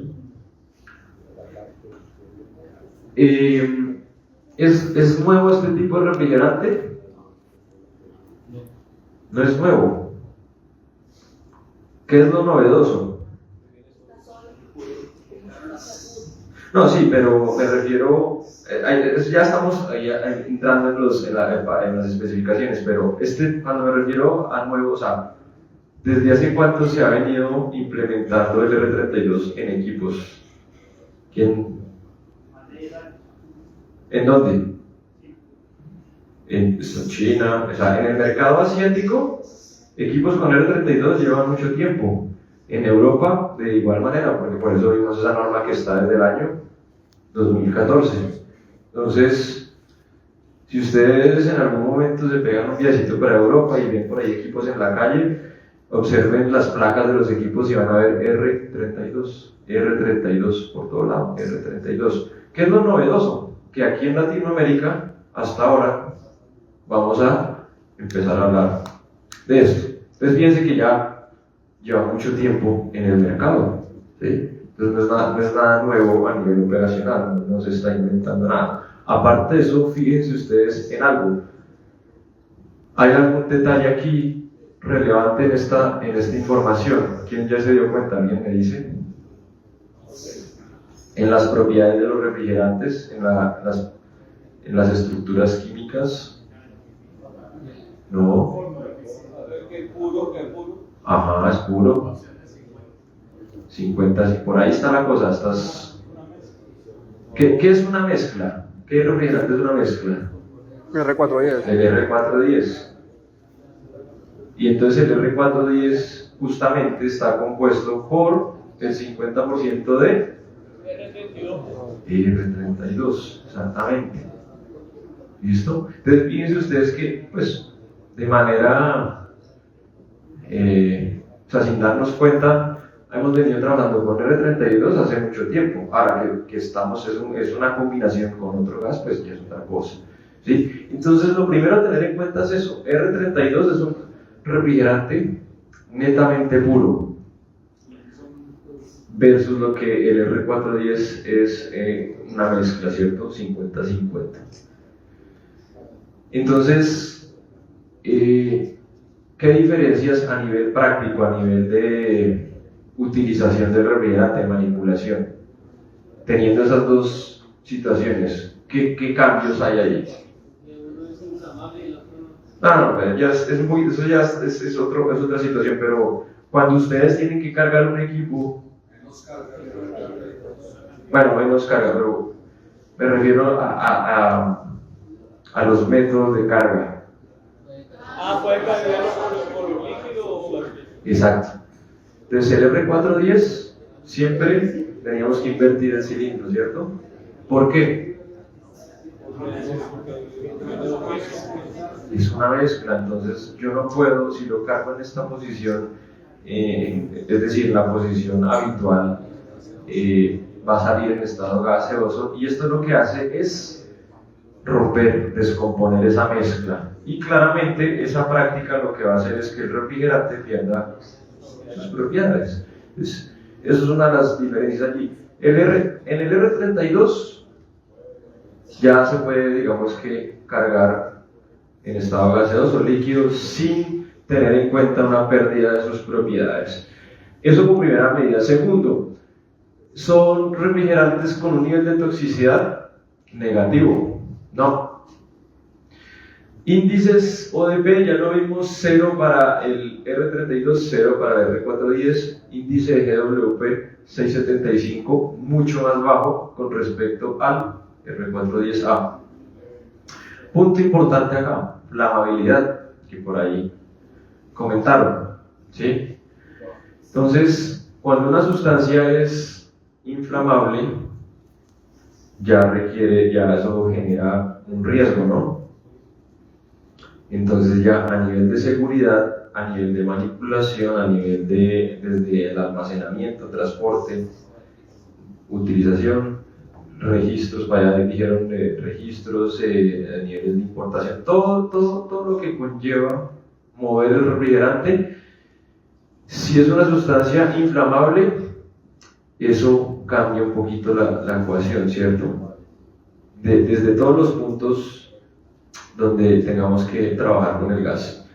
¿Es nuevo este tipo de refrigerante? No es nuevo. ¿Qué es lo novedoso? No, sí, pero me refiero, ya estamos entrando en las especificaciones, pero cuando me refiero a nuevo, o sea, ¿desde hace cuánto se ha venido implementando el R32 en equipos? ¿Quién? ¿En dónde? En China, o sea, en el mercado asiático, equipos con R32 llevan mucho tiempo. En Europa, de igual manera, porque por eso vimos esa norma que está desde el año 2014. Entonces, si ustedes en algún momento se pegan un viajecito para Europa y ven por ahí equipos en la calle, observen las placas de los equipos y van a ver R32 por todo lado, R32. ¿Qué es lo novedoso? Que aquí en Latinoamérica, hasta ahora, vamos a empezar a hablar de esto. Entonces, fíjense que ya lleva mucho tiempo en el mercado, ¿sí? Entonces no es nada nuevo a nivel operacional, no se está inventando nada. Aparte de eso, fíjense ustedes en algo. ¿Hay algún detalle aquí relevante en esta información? ¿Quién ya se dio cuenta? ¿Alguien me dice? En las propiedades de los refrigerantes, en las estructuras químicas. No. Ajá, es puro. 50, por ahí está la cosa. ¿Qué es una mezcla? ¿Qué refrigerante es una mezcla? R410. El R410. Y entonces el R410 justamente está compuesto por el 50% de R32, exactamente. ¿Listo? Entonces fíjense ustedes que, pues, de manera o sea, sin darnos cuenta, hemos venido trabajando con R32 hace mucho tiempo. Ahora que estamos, es una combinación con otro gas, pues ya es otra cosa, ¿sí? Entonces, lo primero a tener en cuenta es eso. R32 es un refrigerante netamente puro, versus lo que el R410 es una mezcla, ¿cierto? 50-50. Entonces, ¿qué diferencias a nivel práctico, a nivel de utilización del refrigerante, de manipulación? Teniendo esas dos situaciones, ¿qué cambios hay ahí? No, ya eso ya es otra situación, pero cuando ustedes tienen que cargar un equipo, menos carga, pero me refiero a los métodos de carga. Puede cargarlo por líquido o por... Exacto. Entonces el R410 siempre teníamos que invertir el cilindro, ¿cierto? ¿Por qué? Es una mezcla, entonces yo no puedo, si lo cargo en esta posición, es decir, la posición habitual, va a salir en estado gaseoso, y esto lo que hace es romper, descomponer esa mezcla. Y claramente esa práctica lo que va a hacer es que el refrigerante pierda sus propiedades. Entonces, eso es una de las diferencias allí. En el R32 ya se puede, digamos que, cargar en estado gaseoso líquido sin tener en cuenta una pérdida de sus propiedades. Eso como primera medida. Segundo, ¿Son refrigerantes con un nivel de toxicidad negativo? No. Índices ODP, ya lo vimos, 0 para el R32, 0 para el R410, índice de GWP 675, mucho más bajo con respecto al R410A. Punto importante acá, flamabilidad, que por ahí comentaron, ¿sí? Entonces, cuando una sustancia es inflamable, ya eso genera un riesgo, ¿no? Entonces ya a nivel de seguridad, a nivel de manipulación, a nivel de desde el almacenamiento, transporte, utilización, registros, para allá dijeron registros, niveles de importación, todo lo que conlleva mover el refrigerante, si es una sustancia inflamable, eso cambia un poquito la ecuación, ¿cierto? Desde todos los puntos donde tengamos que trabajar con el gas.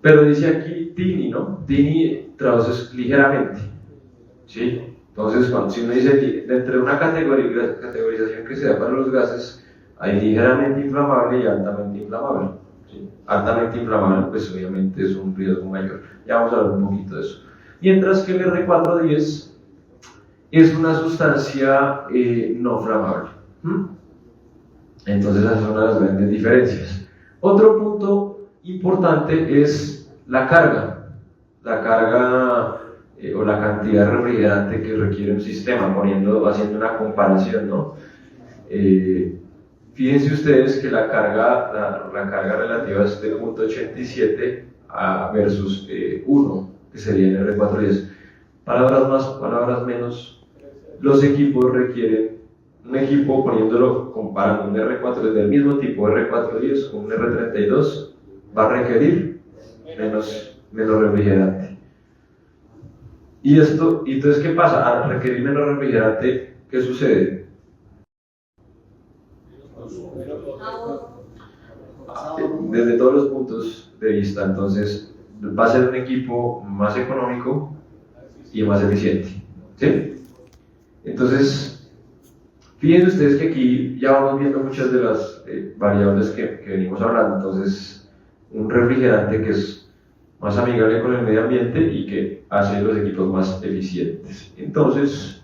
Pero dice aquí TINI, ¿no? TINI traduce ligeramente, ¿sí? Entonces, si uno dice dentro de una categorización que se da para los gases, hay ligeramente inflamable y altamente inflamable, ¿sí? Altamente inflamable, pues obviamente es un riesgo mayor. Ya vamos a hablar un poquito de eso. Mientras que el R410 es una sustancia no flamable. Entonces, esas son una de las grandes diferencias. Otro punto importante es la carga o la cantidad de refrigerante que requiere un sistema, haciendo una comparación, ¿no? Fíjense ustedes que la carga relativa es de 0.87 versus 1, que sería el R410. Palabras más, palabras menos, los equipos requieren un equipo, comparando un R410 del mismo tipo R410 con un R32, va a requerir menos refrigerante. Y entonces, ¿qué pasa? Al requerir menos refrigerante, ¿qué sucede? Desde todos los puntos de vista, entonces, va a ser un equipo más económico y más eficiente, ¿sí? Entonces, fíjense ustedes que aquí ya vamos viendo muchas de las variables que venimos hablando. Entonces, un refrigerante que es más amigable con el medio ambiente y que hace los equipos más eficientes. Entonces,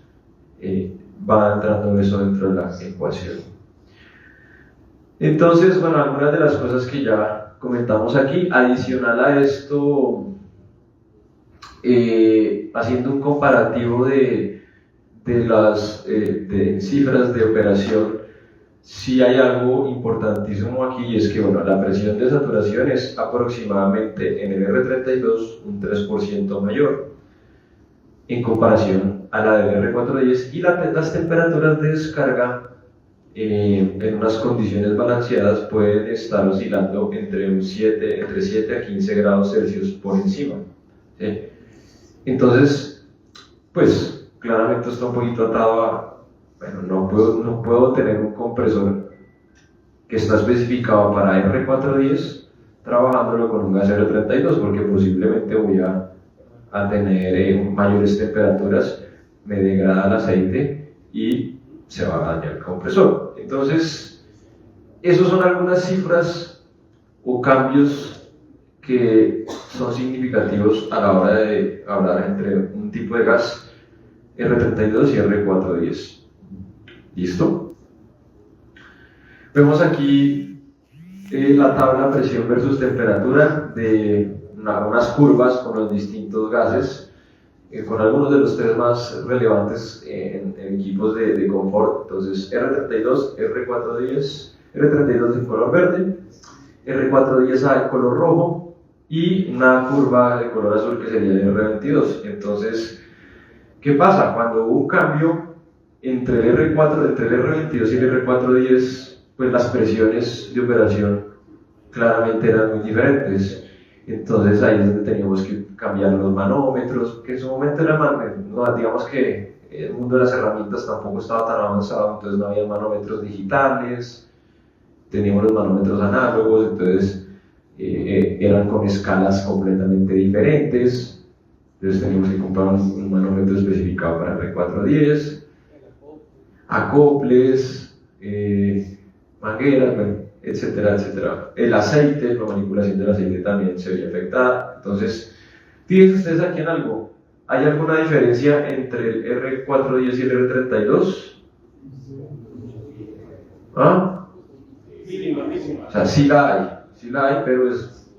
va entrando eso dentro de la ecuación. Entonces, bueno, algunas de las cosas que ya comentamos aquí, adicional a esto, haciendo un comparativo en cifras de operación, sí hay algo importantísimo aquí, y es que bueno, la presión de saturación es aproximadamente en el R32 un 3% mayor en comparación a la del R410, y las temperaturas de descarga en unas condiciones balanceadas pueden estar oscilando entre 7 a 15 grados Celsius por encima, ¿sí? Entonces, pues claramente está un poquito atado a, bueno, no puedo tener un compresor que está especificado para R410 trabajándolo con un gas R32, porque posiblemente voy a tener mayores temperaturas, me degrada el aceite y se va a dañar el compresor. Entonces, esos son algunas cifras o cambios que son significativos a la hora de hablar entre un tipo de gas R32 y R410. ¿Listo? Vemos aquí la tabla presión versus temperatura de unas curvas con los distintos gases, con algunos de los tres más relevantes en equipos de confort. Entonces, R32, R410, R32 en color verde, R410A en color rojo y una curva de color azul que sería el R22. Entonces, ¿qué pasa? Cuando hubo un cambio entre el R22 y el R410, pues las presiones de operación claramente eran muy diferentes. Entonces ahí es donde teníamos que cambiar los manómetros, que en su momento digamos que el mundo de las herramientas tampoco estaba tan avanzado, entonces no había manómetros digitales, teníamos los manómetros análogos, entonces eran con escalas completamente diferentes. Entonces tenemos que comprar un manómetro especificado para R410, acoples, mangueras, bueno, etcétera, etcétera. El aceite, la manipulación del aceite también se ve afectada. Entonces, fíjense ustedes aquí en algo. ¿Hay alguna diferencia entre el R410 y el R32? ¿Ah? Mínima, mínima. O sea, sí la hay, pero es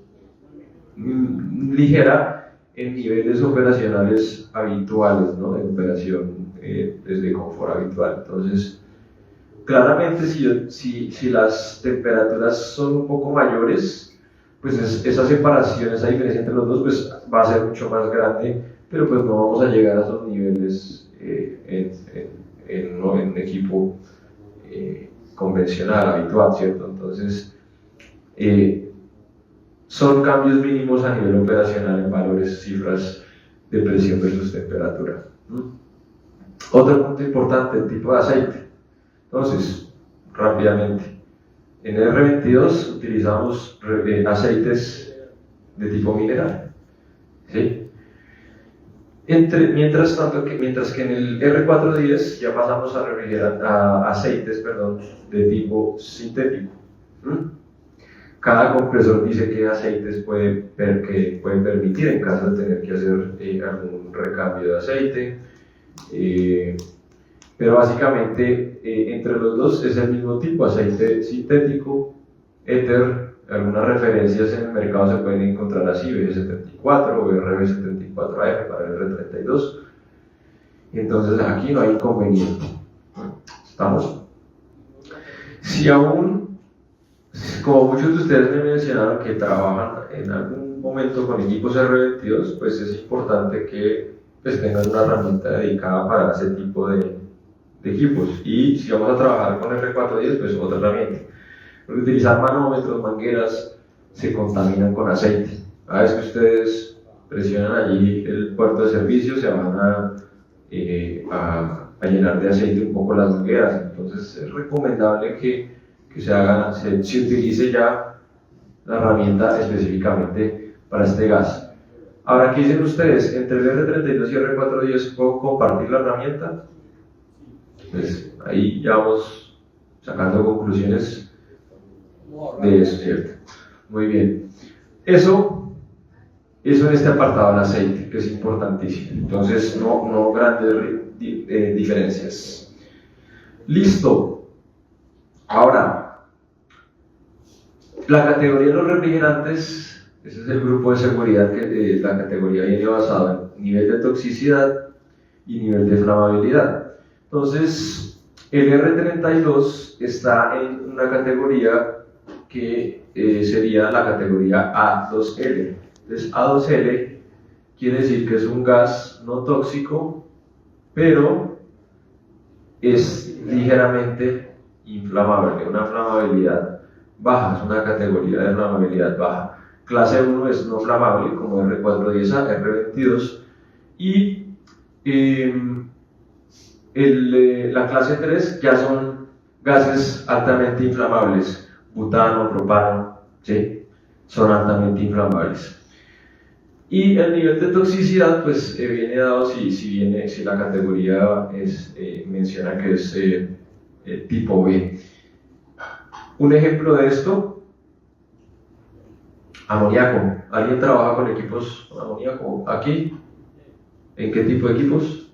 ligera en niveles operacionales habituales, ¿no? De operación desde confort habitual. Entonces, claramente si las temperaturas son un poco mayores, pues esa separación, esa diferencia entre los dos, pues va a ser mucho más grande, pero pues no vamos a llegar a esos niveles en equipo convencional, habitual, ¿cierto? Entonces, son cambios mínimos a nivel operacional en valores, cifras de presión versus temperatura. Otro punto importante, el tipo de aceite. Entonces, rápidamente, en el R22 utilizamos aceites de tipo mineral, ¿sí? Mientras que en el R410 ya pasamos a aceites de tipo sintético. Cada compresor dice qué aceites puede permitir en caso de tener que hacer algún recambio de aceite. Pero básicamente entre los dos es el mismo tipo, aceite sintético, éter. Algunas referencias en el mercado se pueden encontrar así, BG74 o RB74AF para el R32. Entonces aquí no hay inconveniente. ¿Estamos? Si aún, como muchos de ustedes me mencionaron que trabajan en algún momento con equipos R22, pues es importante que pues, tengan una herramienta dedicada para ese tipo de equipos. Y si vamos a trabajar con R410, pues otra herramienta. Porque utilizar manómetros, mangueras, se contaminan con aceite. Cada vez que ustedes presionan allí el puerto de servicio, se van a llenar de aceite un poco las mangueras. Entonces es recomendable que se utilice ya la herramienta específicamente para este gas. Ahora, ¿qué dicen ustedes? ¿Entre el R32 y el R410 puedo compartir la herramienta? Pues ahí ya vamos sacando conclusiones de eso, ¿cierto? Muy bien. Eso en este apartado del aceite, que es importantísimo. Entonces, no grandes diferencias. Listo. Ahora, la categoría de los refrigerantes, ese es el grupo de seguridad que la categoría viene basada en nivel de toxicidad y nivel de flamabilidad. Entonces, el R32 está en una categoría que sería la categoría A2L. Entonces, A2L quiere decir que es un gas no tóxico, pero es ligeramente inflamable, una flamabilidad baja, es una categoría de flamabilidad baja. Clase 1 es no flamable, como R410A, R22, y la clase 3 ya son gases altamente inflamables. Butano, propano, ¿sí? Son altamente inflamables. Y el nivel de toxicidad, pues viene dado si la categoría menciona que es tipo B. Un ejemplo de esto, amoníaco. ¿Alguien trabaja con equipos con amoníaco aquí? ¿En qué tipo de equipos?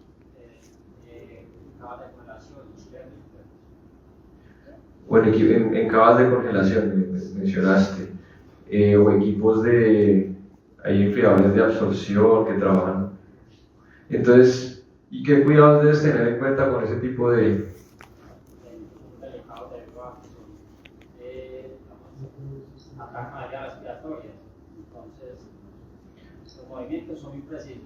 O en cavas de congelación, mencionaste, o equipos hay enfriadores de absorción que trabajan. Entonces, ¿y qué cuidados debes tener en cuenta con ese tipo de los movimientos son imprecisos?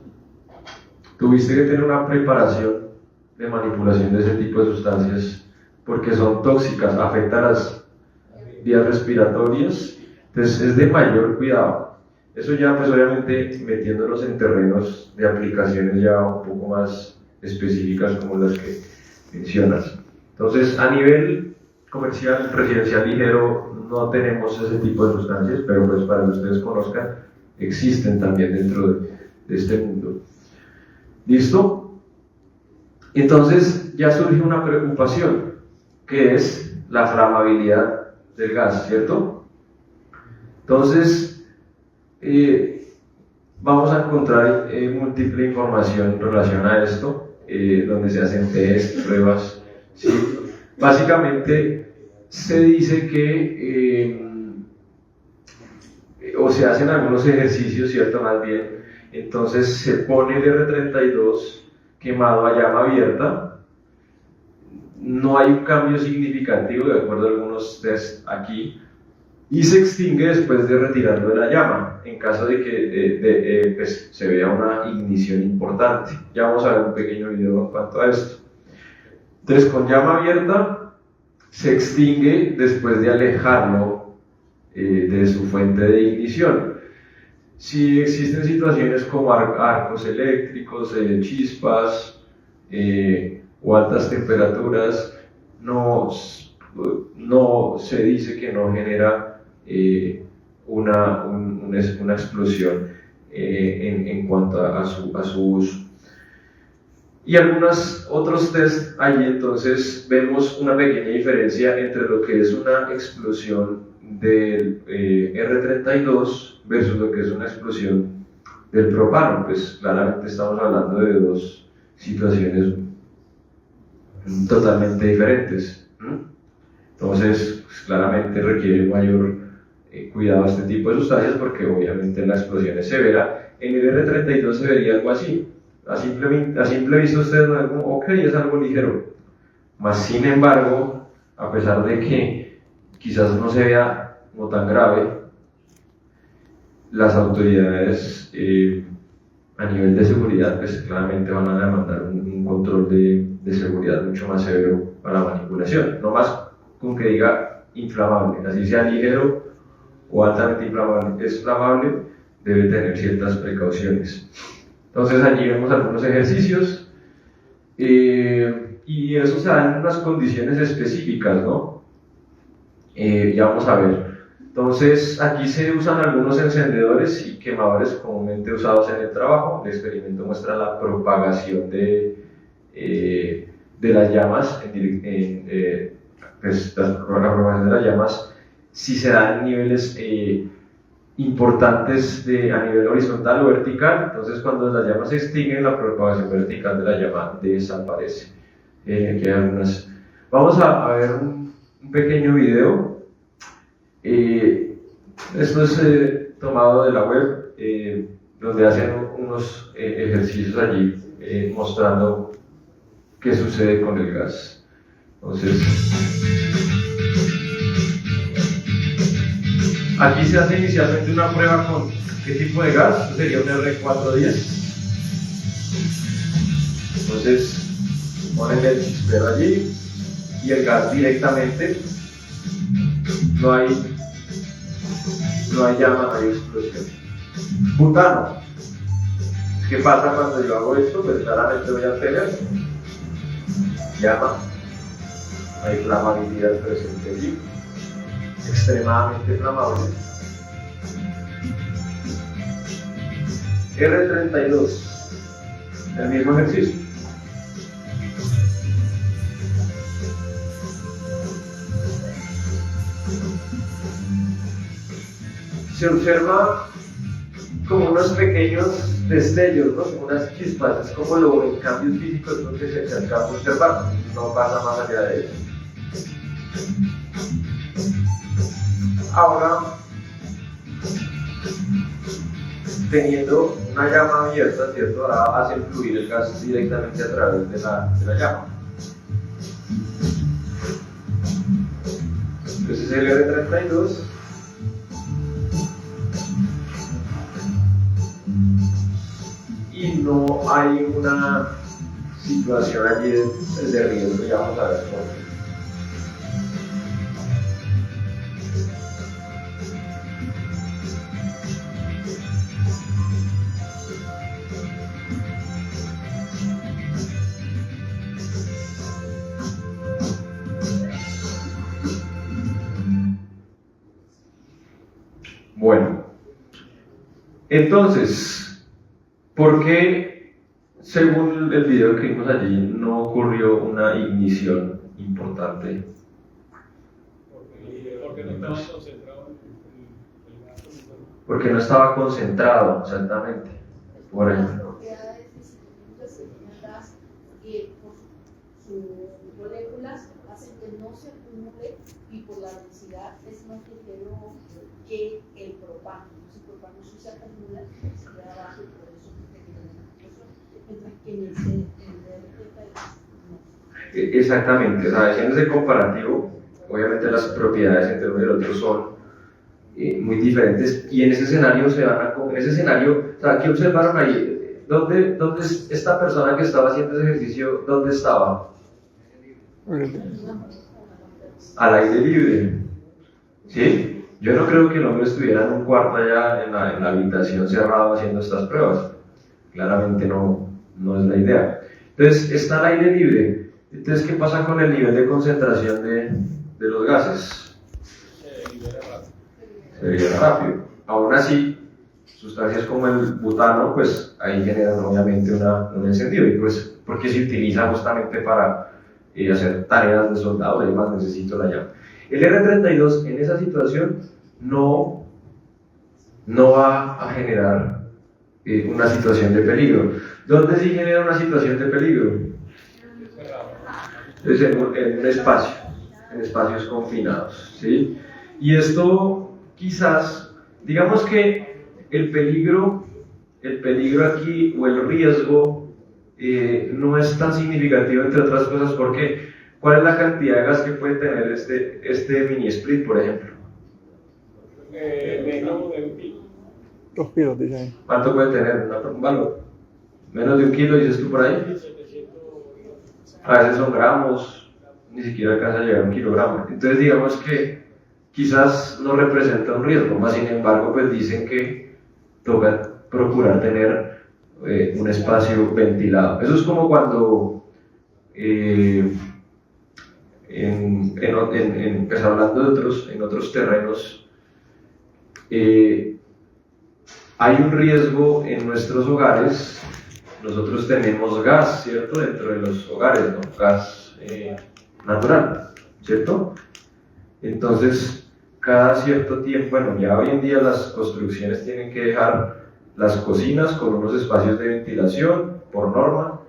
Tuviste que tener una preparación de manipulación de ese tipo de sustancias porque son tóxicas, afectan las vías respiratorias, entonces es de mayor cuidado. Eso ya pues obviamente metiéndonos en terrenos de aplicaciones ya un poco más específicas como las que mencionas. Entonces a nivel comercial, residencial ligero no tenemos ese tipo de sustancias, pero pues para que ustedes conozcan existen también dentro de este mundo. ¿Listo? Entonces ya surge una preocupación, que es la flamabilidad del gas, ¿cierto? Entonces, vamos a encontrar múltiple información en relación a esto, donde se hacen test, pruebas, ¿sí? Básicamente se dice que, o se hacen algunos ejercicios, ¿cierto? Más bien, entonces se pone el R32 quemado a llama abierta, no hay un cambio significativo de acuerdo a algunos test aquí, y se extingue después de retirarlo de la llama, en caso de que pues, se vea una ignición importante. Ya vamos a ver un pequeño video en cuanto a esto. Entonces, con llama abierta, se extingue después de alejarlo de su fuente de ignición. Si existen situaciones como arcos eléctricos, chispas o altas temperaturas, no se dice que no genera una explosión en cuanto a su uso. Y algunos otros test allí, entonces vemos una pequeña diferencia entre lo que es una explosión del R32 versus lo que es una explosión del propano. Pues claramente estamos hablando de dos situaciones totalmente diferentes. Entonces, pues, claramente requiere mayor cuidado este tipo de sustancias porque obviamente la explosión es severa. En el R32 se vería algo así. A simple vista ustedes ven como, ok, es algo ligero. Mas sin embargo, a pesar de que quizás no se vea como tan grave, las autoridades a nivel de seguridad pues claramente van a demandar un control de seguridad mucho más severo para la manipulación. No más con que diga inflamable, así sea ligero o altamente inflamable, es inflamable, debe tener ciertas precauciones. Entonces allí vemos algunos ejercicios y eso se da en unas condiciones específicas, ¿no? Ya vamos a ver. Entonces aquí se usan algunos encendedores y quemadores comúnmente usados en el trabajo. El experimento muestra la propagación de las llamas, pues, la propagación de las llamas, si se dan en niveles importantes a nivel horizontal o vertical. Entonces cuando las llamas se extinguen, la propagación vertical de la llama desaparece. Aquí hay algunas. Vamos a ver un pequeño video. Esto es tomado de la web, donde hacen unos ejercicios allí mostrando qué sucede con el gas. Entonces, aquí se hace inicialmente una prueba con qué tipo de gas. Esto sería un R410. Entonces, ponen el chispero allí y el gas directamente. No hay llama, no hay explosión. Butano. ¿Qué pasa cuando yo hago esto? Pues claramente voy a tener llama. Hay flamabilidad presente allí. Extremadamente flamable. R32. El mismo ejercicio. Se observa como unos pequeños destellos, ¿no? Como unas chispas, es como el cambio físico es lo que se alcanza a observar, no pasa más allá de eso. Ahora, teniendo una llama abierta, ¿cierto? Ahora hace fluir el gas directamente a través de la llama. Entonces el R32 y no hay una situación allí de riesgo, ya vamos a ver cómo. Bueno, entonces, ¿por qué según el video que vimos allí, no ocurrió una ignición importante. Porque no estaba concentrado el gasto. Porque no estaba concentrado, exactamente. Por Las ejemplo. propiedades físicas que tiene el gas por sus moléculas hacen que no se acumule y por la densidad es más ligero que el propano. Si el propano sí se acumula, se queda abajo y por eso te queda una explosión. Mientras que en el DLT no. Exactamente, o sea, haciendo ese comparativo, obviamente las propiedades entre uno y el otro son muy diferentes y en ese escenario en ese escenario, o sea, ¿qué observaron ahí? ¿Dónde esta persona que estaba haciendo ese ejercicio, dónde estaba? Al aire libre, ¿sí? Yo no creo que el hombre estuviera en un cuarto allá en la habitación cerrado haciendo estas pruebas, claramente no es la idea. Entonces, está al aire libre. Entonces, ¿qué pasa con el nivel de concentración de los gases? Se libera rápido. Aún así, sustancias como el butano, pues ahí generan obviamente un encendido, y pues porque se utiliza justamente para hacer tareas de soldado y demás, necesito la llama. El R32 en esa situación no va a generar una situación de peligro. ¿Dónde sí genera una situación de peligro? Es en un espacio, en espacios confinados, ¿sí? Y esto quizás, digamos que el peligro aquí, o el riesgo, no es tan significativo, entre otras cosas, porque ¿cuál es la cantidad de gas que puede tener este mini split, por ejemplo? Menos de un kilo. 2 kilos, dice ahí. ¿Cuánto puede tener un valor? ¿Menos de 1 kilo, dices tú por ahí? 700. A veces son gramos, ni siquiera alcanza a llegar a 1 kilogramo. Entonces digamos que quizás no representa un riesgo, más sin embargo pues dicen que toca procurar tener un espacio ventilado. Eso es como cuando pues hablando de en otros terrenos, hay un riesgo en nuestros hogares. Nosotros tenemos gas, ¿cierto? Dentro de los hogares, ¿no? Gas natural, ¿cierto? Entonces, cada cierto tiempo, bueno, ya hoy en día las construcciones tienen que dejar las cocinas con unos espacios de ventilación, por norma,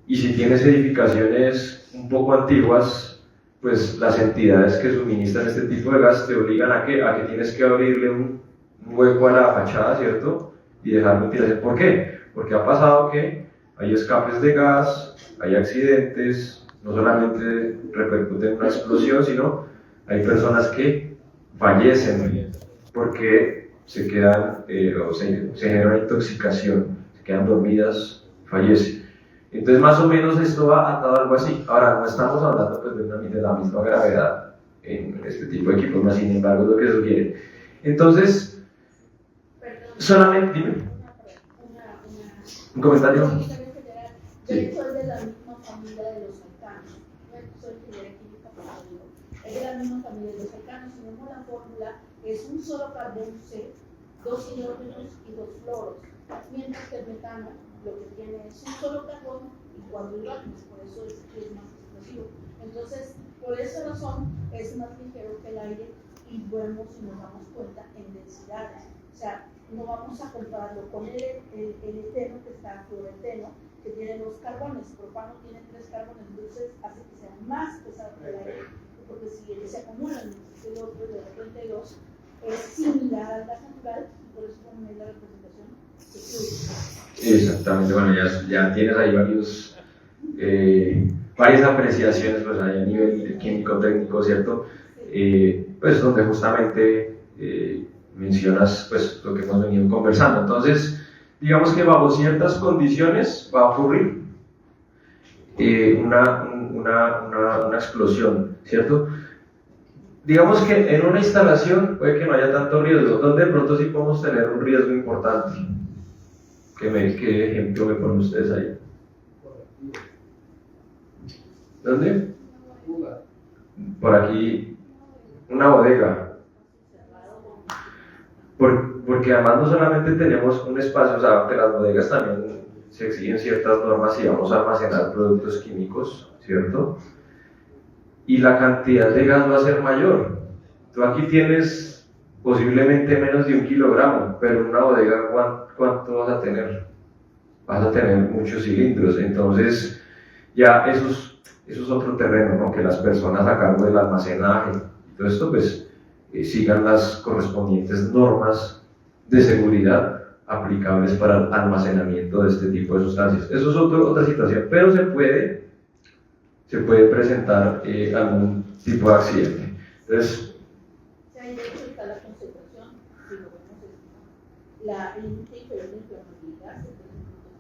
y si tienes edificaciones un poco antiguas, pues las entidades que suministran este tipo de gas te obligan a que tienes que abrirle un hueco a la fachada, ¿cierto? Y dejar ventilación. ¿Por qué? Porque ha pasado que hay escapes de gas, hay accidentes, no solamente repercute en una explosión, sino hay personas que fallecen porque se quedan, o se genera una intoxicación, se quedan dormidas, fallecen. Entonces, más o menos esto va atado a algo así. Ahora, no estamos hablando pues, de la misma gravedad en este tipo de equipos, más sin embargo, es lo que sugiere. Entonces, solamente, dime. ¿Un comentario? Yo soy de la misma familia de los alcanos. Yo soy ingeniera química, es de la misma familia de los alcanos. Si vemos la fórmula, es un solo carbón C, 2 hidrógenos y 2 fluoros. Mientras que el metano lo que tiene es un solo carbón y 4 hidrógenos, por eso es más explosivo. Entonces, por esa razón es más ligero que el aire y vemos si nos damos cuenta en densidades. O sea, no vamos a compararlo con el eteno, que está fluoreteno, que tiene 2 carbones, propano tiene 3 carbones, entonces hace que sea más pesado que el aire, porque si se acumulan el otro de 32 es similar al gas natural, y por eso también la representación se fluye. Exactamente, bueno, ya tienes ahí varias apreciaciones pues, ahí a nivel químico-técnico, ¿cierto? Pues donde justamente mencionas pues, lo que hemos venido conversando. Entonces, digamos que bajo ciertas condiciones va a ocurrir una explosión, ¿cierto? Digamos que en una instalación puede que no haya tanto riesgo, donde de pronto sí podemos tener un riesgo importante. ¿Qué ejemplo me ponen ustedes ahí? ¿Dónde? Por aquí, una bodega. Porque además no solamente tenemos un espacio, o sea, que las bodegas también se exigen ciertas normas si vamos a almacenar productos químicos, ¿cierto? Y la cantidad de gas va a ser mayor. Tú aquí tienes posiblemente menos de 1 kilogramo, pero en una bodega, ¿cuánto vas a tener? Vas a tener muchos cilindros, entonces ya eso es otro terreno, ¿no? Que las personas a cargo del almacenaje y todo esto pues sigan las correspondientes normas de seguridad aplicables para el almacenamiento de este tipo de sustancias. Eso es otra situación, pero se puede presentar algún tipo de accidente. Entonces, Ahí de hecho está la concentración, si lo vemos, el límite inferior de inflamabilidad, el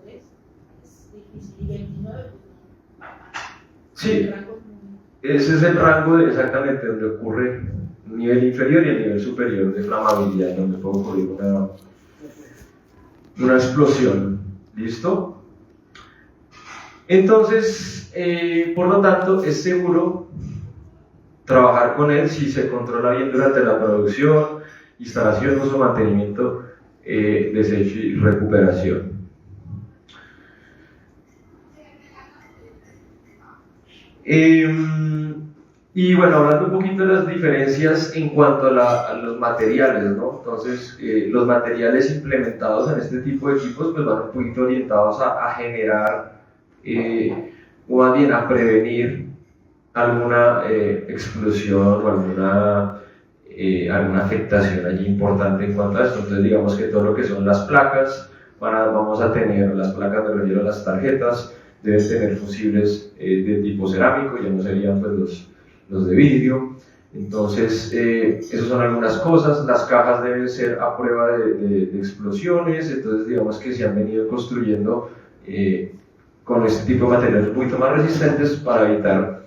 3.3, es difícil, y 29, pues no. sí, El rango es muy- ese es el rango exactamente donde ocurre el nivel inferior y el nivel superior de inflamabilidad, donde puede ocurrir una explosión. ¿Listo? Entonces, por lo tanto, es seguro trabajar con él si se controla bien durante la producción, instalación, uso, mantenimiento, desecho y recuperación. Y bueno, hablando un poquito de las diferencias en cuanto a los materiales, ¿no? Entonces, los materiales implementados en este tipo de equipos pues van un poquito orientados a generar, o más bien a prevenir alguna explosión o alguna afectación allí importante en cuanto a esto. Entonces, digamos que todo lo que son las placas, vamos a tener las placas, me refiero a las tarjetas, deben tener fusibles de tipo cerámico, ya no serían pues los de vidrio. Entonces, esas son algunas cosas. Las cajas deben ser a prueba de explosiones. Entonces, digamos que se han venido construyendo con este tipo de materiales un poquito más resistentes para evitar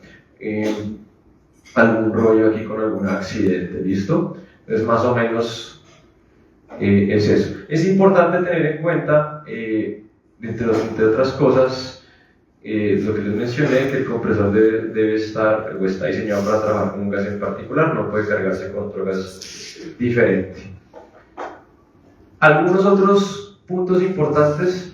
algún rollo aquí con algún accidente. ¿Listo? Entonces, más o menos es eso. Es importante tener en cuenta, entre otras cosas, lo que les mencioné, que el compresor debe estar o está diseñado para trabajar con un gas en particular, no puede cargarse con otro gas diferente. Algunos otros puntos importantes,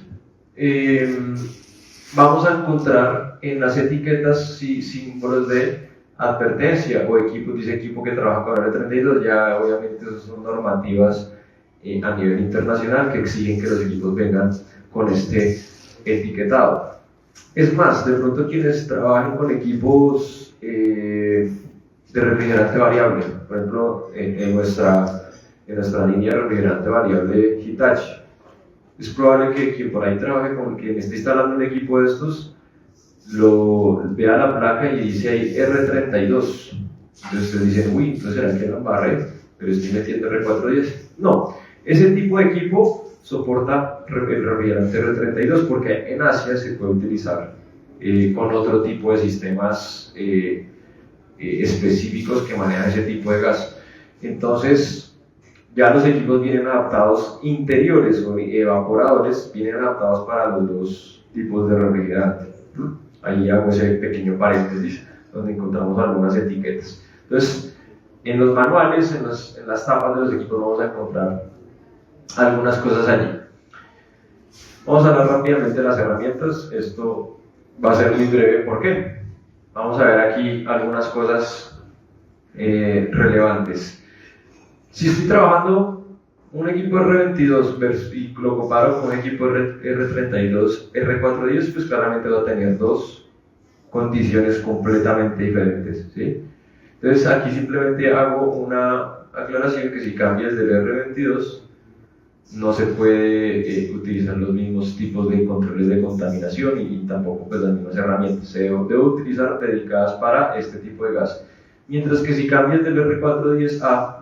vamos a encontrar en las etiquetas símbolos de advertencia o equipo, dice equipo que trabaja con R32, ya obviamente esas son normativas a nivel internacional que exigen que los equipos vengan con este etiquetado. Es más, de pronto quienes trabajan con equipos de refrigerante variable, por ejemplo, en nuestra línea de refrigerante variable Hitachi, es probable que quien por ahí trabaje con quien esté instalando un equipo de estos, vea la placa y dice ahí R32. Entonces ustedes dicen, uy, entonces será que la embarré, pero estoy metiendo R410. No, ese tipo de equipo soporta el refrigerante R32 porque en Asia se puede utilizar con otro tipo de sistemas específicos que manejan ese tipo de gas. Entonces, ya los equipos vienen adaptados, interiores o evaporadores, vienen adaptados para los dos tipos de refrigerante. Ahí hago ese pequeño paréntesis donde encontramos algunas etiquetas. Entonces, en los manuales, en las tapas de los equipos vamos a encontrar algunas cosas allí. Vamos a hablar rápidamente de las herramientas. Esto va a ser muy breve. ¿Por qué? Vamos a ver aquí algunas cosas relevantes. Si estoy trabajando un equipo R22 y lo comparo con un equipo R32, R410, pues claramente va a tener dos condiciones completamente diferentes, ¿sí? Entonces aquí simplemente hago una aclaración que si cambias del R22 no se puede utilizar los mismos tipos de controles de contaminación y tampoco pues las mismas herramientas. Se debe utilizar dedicadas para este tipo de gas. Mientras que si cambias del R410A,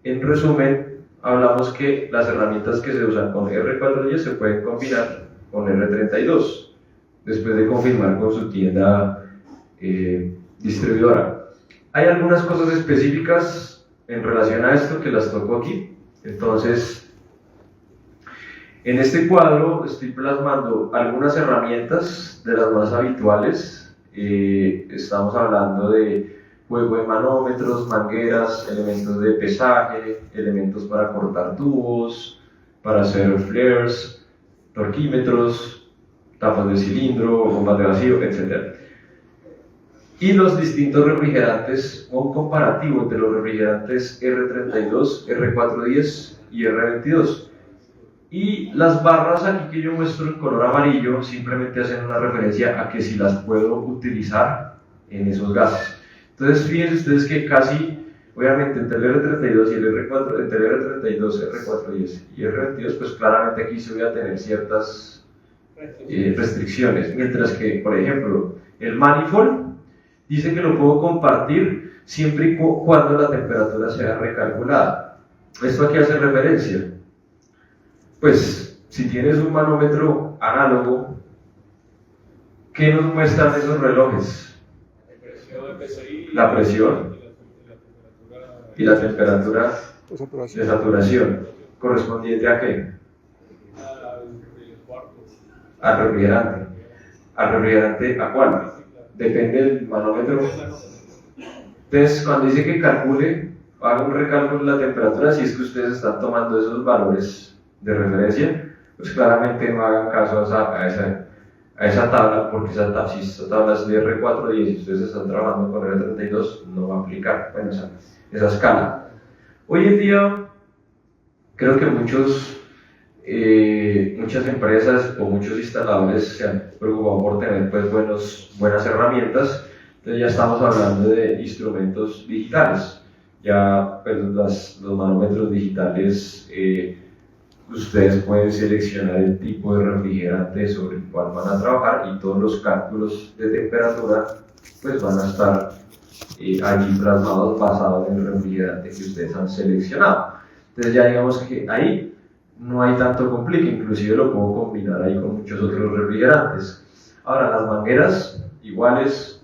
en resumen, hablamos que las herramientas que se usan con R410 se pueden combinar con R32 después de confirmar con su tienda distribuidora. Hay algunas cosas específicas en relación a esto que las toco aquí. Entonces, en este cuadro estoy plasmando algunas herramientas de las más habituales. Estamos hablando de juego de manómetros, mangueras, elementos de pesaje, elementos para cortar tubos, para hacer flares, torquímetros, tapas de cilindro, bombas de vacío, etc. Y los distintos refrigerantes, un comparativo entre los refrigerantes R32, R410 y R22. Y las barras aquí que yo muestro en color amarillo simplemente hacen una referencia a que si las puedo utilizar en esos gases. Entonces fíjense ustedes que casi, obviamente entre el R32 y el R4, entre el R32, R410 y R22, pues claramente aquí se voy a tener ciertas restricciones. Mientras que, por ejemplo, el manifold dice que lo puedo compartir siempre y cuando la temperatura sea recalculada. ¿Esto a qué hace referencia? Pues, si tienes un manómetro análogo, ¿qué nos muestran esos relojes? La presión y la temperatura de saturación. ¿Correspondiente a qué? Al refrigerante. ¿Al refrigerante a cuál? Depende del manómetro. Entonces, cuando dice que calcule, haga un recálculo de la temperatura, si es que ustedes están tomando esos valores de referencia, pues claramente no hagan caso a esa tabla, porque si esa tabla es de R410 y ustedes están trabajando con R32, no va a aplicar esa escala. Hoy en día, creo que muchas empresas o muchos instaladores se han preocupado por tener pues, buenas herramientas. Entonces ya estamos hablando de instrumentos digitales. Ya pues, los manómetros digitales, ustedes pueden seleccionar el tipo de refrigerante sobre el cual van a trabajar y todos los cálculos de temperatura pues, van a estar allí plasmados basados en el refrigerante que ustedes han seleccionado. Entonces ya digamos que ahí no hay tanto complique, inclusive lo puedo combinar ahí con muchos otros refrigerantes. Ahora, las mangueras iguales,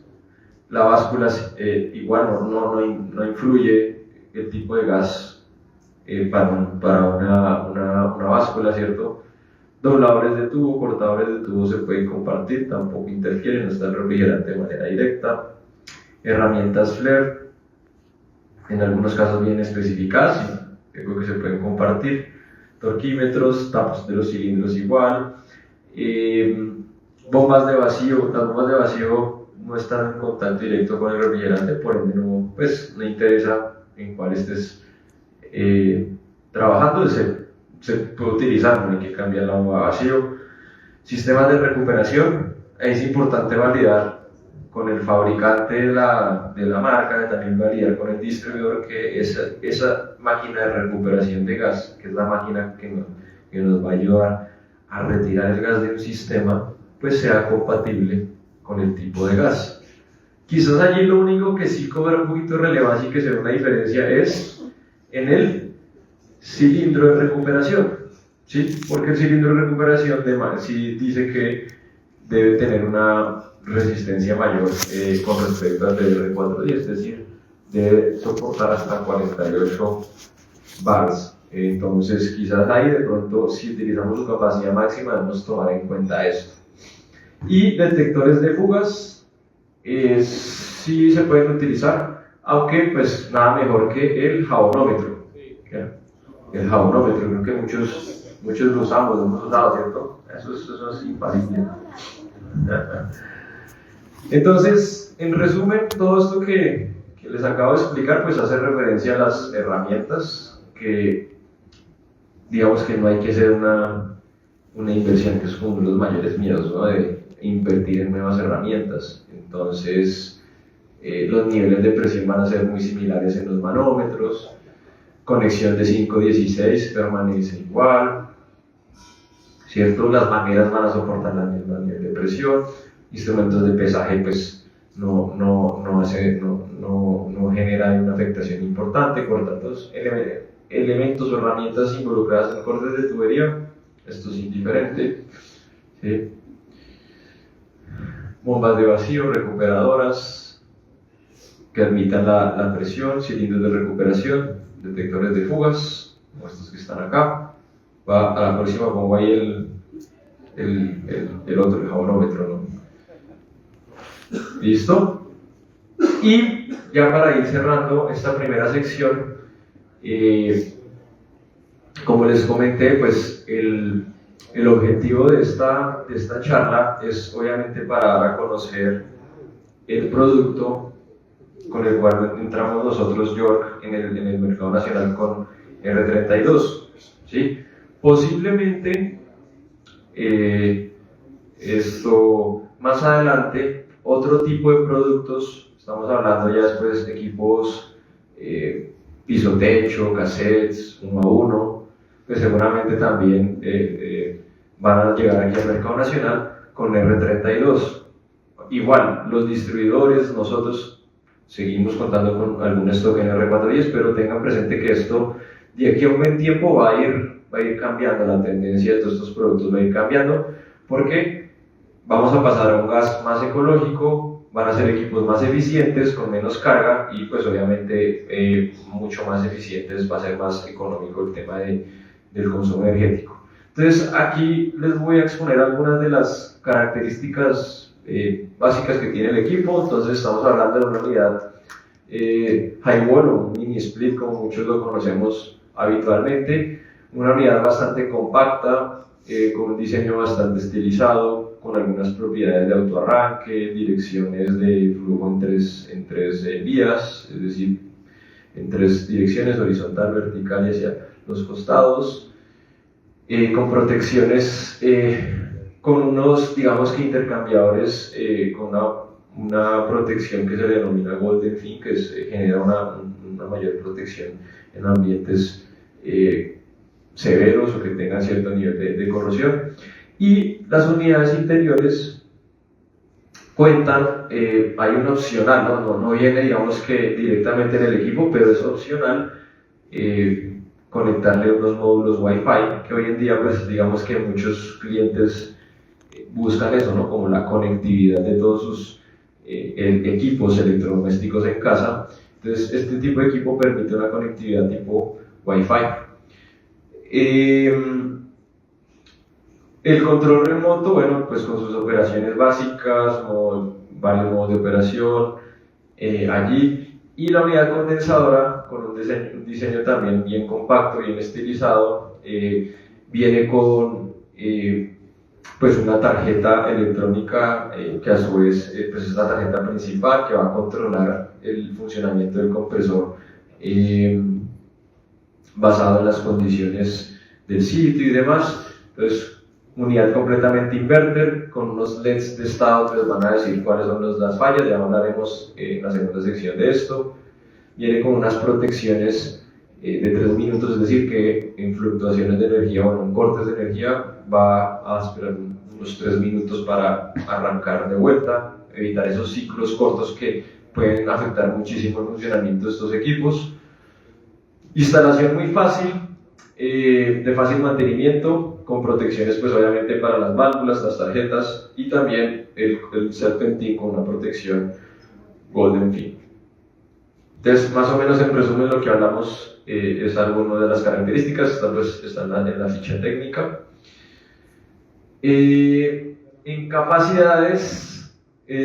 la báscula igual no influye el tipo de gas para una báscula, ¿cierto? Dobladores de tubo, cortadores de tubo se pueden compartir, tampoco interfieren, no está el refrigerante de manera directa. Herramientas FLAIR, en algunos casos bien especificadas, creo que se pueden compartir. Torquímetros, tapas de los cilindros igual. Bombas de vacío, las bombas de vacío no están en contacto directo con el refrigerante, por ende no interesa en cuál estés trabajando, se puede utilizar, no hay que cambiar la bomba de vacío. Sistemas de recuperación, es importante validar con el fabricante de la marca, también validar con el distribuidor que esa máquina de recuperación de gas, que es la máquina que nos va a ayudar a retirar el gas de un sistema, pues sea compatible con el tipo de gas. Quizás allí lo único que sí cobra un poquito de relevancia y que se ve una diferencia es en el cilindro de recuperación, ¿sí? Porque el cilindro de recuperación sí dice que debe tener una resistencia mayor con respecto al del R410, es decir, debe soportar hasta 48 bars. Entonces, quizás ahí de pronto, si utilizamos su capacidad máxima, debemos tomar en cuenta esto. Y detectores de fugas, sí se pueden utilizar, aunque pues nada mejor que el jabonómetro. El jabonómetro, creo que muchos lo usamos, lo hemos usado, ¿cierto? Eso es infalible. Entonces, en resumen, todo esto que les acabo de explicar, pues hace referencia a las herramientas que, digamos que no hay que hacer una inversión, que es uno de los mayores miedos, ¿no? De invertir en nuevas herramientas. Entonces, los niveles de presión van a ser muy similares en los manómetros, conexión de 5-16 permanece igual, ¿cierto? Las mangueras van a soportar la misma nivel de presión, instrumentos de pesaje pues no generan una afectación importante, por tanto elementos o herramientas involucradas en cortes de tubería, esto es indiferente, ¿sí? Bombas de vacío, recuperadoras que admitan la presión, cilindros de recuperación, detectores de fugas, como estos que están acá. A la próxima pongo ahí el otro, el jabonómetro, ¿no? ¿Listo? Y ya para ir cerrando esta primera sección, como les comenté, pues el objetivo de esta charla es obviamente para dar a conocer el producto con el cual entramos nosotros, York, en el mercado nacional con R32. ¿Sí? Posiblemente más adelante, otro tipo de productos, estamos hablando ya después de equipos piso-techo, cassettes, 1 a 1, pues seguramente también van a llegar aquí al mercado nacional con R32. Igual, los distribuidores, nosotros seguimos contando con algún stock en R410, pero tengan presente que esto de aquí a un buen tiempo va a ir cambiando, la tendencia de todos estos productos va a ir cambiando, porque vamos a pasar a un gas más ecológico, van a ser equipos más eficientes, con menos carga y pues obviamente mucho más eficientes, va a ser más económico el tema del consumo energético. Entonces aquí les voy a exponer algunas de las características básicas que tiene el equipo. Entonces estamos hablando de una unidad high wall o mini split, como muchos lo conocemos habitualmente, una unidad bastante compacta, con un diseño bastante estilizado, con algunas propiedades de autoarranque, direcciones de flujo en tres vías, es decir, en 3 direcciones, horizontal, vertical y hacia los costados, con protecciones, con unos, digamos que intercambiadores, con una protección que se le denomina Golden Fin, que genera una mayor protección en ambientes severos o que tengan cierto nivel de corrosión. Y las unidades interiores cuentan, hay un opcional, no viene digamos que directamente en el equipo, pero es opcional conectarle unos módulos Wi-Fi, que hoy en día pues digamos que muchos clientes buscan eso, ¿no? Como la conectividad de todos sus equipos electrodomésticos en casa. Entonces este tipo de equipo permite una conectividad tipo Wi-Fi. El control remoto, bueno, pues con sus operaciones básicas, varios modos de operación allí, y la unidad condensadora con un diseño también bien compacto, bien estilizado, viene con pues una tarjeta electrónica que a su vez pues es la tarjeta principal que va a controlar el funcionamiento del compresor basado en las condiciones del sitio y demás. Entonces, unidad completamente inverter con unos LEDs de estado que les van a decir cuáles son las fallas, ya hablaremos en la segunda sección de esto. Viene con unas protecciones de 3 minutos, es decir que en fluctuaciones de energía o en cortes de energía va a esperar unos 3 minutos para arrancar de vuelta, evitar esos ciclos cortos que pueden afectar muchísimo el funcionamiento de estos equipos. Instalación muy fácil, de fácil mantenimiento, con protecciones pues obviamente para las válvulas, las tarjetas y también el serpentín con una protección Golden Fin. Entonces, más o menos en resumen lo que hablamos es alguna de las características, están en la ficha técnica. En capacidades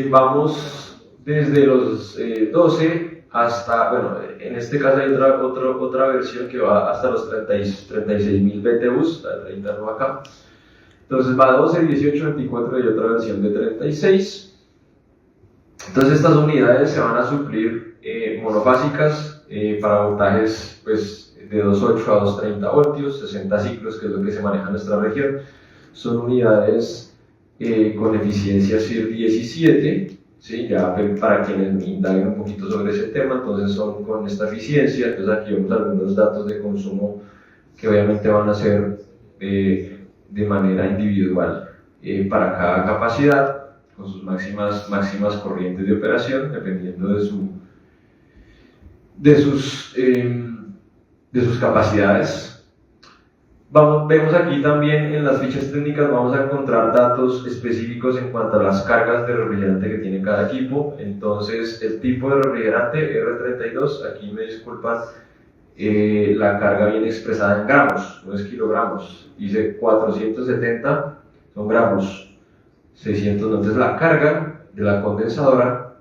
vamos desde los 12 hasta, bueno, en este caso hay otra versión que va hasta los 36.000 BTUs, la 30 no acá. Entonces va 12, 18, 24 y otra versión de 36. Entonces estas unidades se van a suplir monofásicas para voltajes pues, de 2.8 a 2.30 voltios, 60 ciclos, que es lo que se maneja en nuestra región. Son unidades con eficiencia CIR 17, ¿sí? Ya para quienes me indaguen un poquito sobre ese tema, entonces son con esta eficiencia. Entonces aquí vemos algunos datos de consumo que obviamente van a ser de manera individual para cada capacidad, con sus máximas corrientes de operación, dependiendo de sus capacidades. Vemos aquí también en las fichas técnicas, vamos a encontrar datos específicos en cuanto a las cargas de refrigerante que tiene cada equipo. Entonces, el tipo de refrigerante R32, aquí me disculpan, la carga viene expresada en gramos, no es kilogramos. Dice 470 son gramos, 600 no. Entonces, la carga de la condensadora,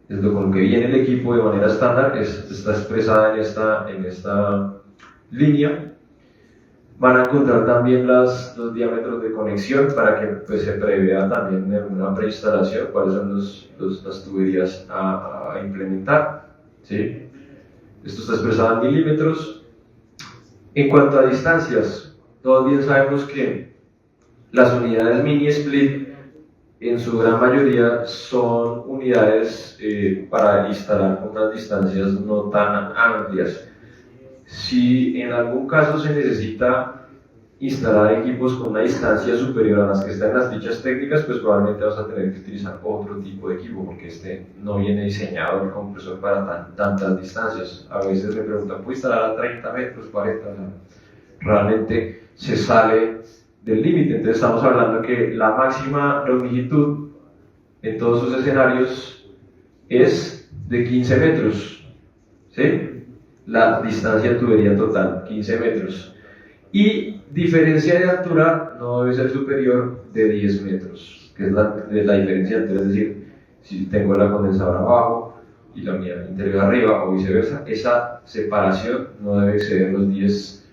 es lo con lo que viene el equipo de manera estándar, está expresada en esta línea. Van a encontrar también los diámetros de conexión para que pues, se prevea también en una preinstalación cuáles son las tuberías a implementar. ¿Sí? Esto está expresado en milímetros. En cuanto a distancias, todos bien sabemos que las unidades mini split en su gran mayoría son unidades para instalar con unas distancias no tan amplias. Si en algún caso se necesita instalar equipos con una distancia superior a las que están en las fichas técnicas, pues probablemente vas a tener que utilizar otro tipo de equipo porque este no viene diseñado el compresor para tantas distancias. A veces me preguntan, ¿puedo instalar a 30 metros, 40? O sea, realmente se sale del límite. Entonces estamos hablando que la máxima longitud en todos sus escenarios es de 15 metros, ¿sí? La distancia de tubería total, 15 metros. Y diferencia de altura no debe ser superior de 10 metros, que es la diferencia de altura, es decir, si tengo la condensadora abajo y la unidad interior arriba o viceversa, esa separación no debe exceder los 10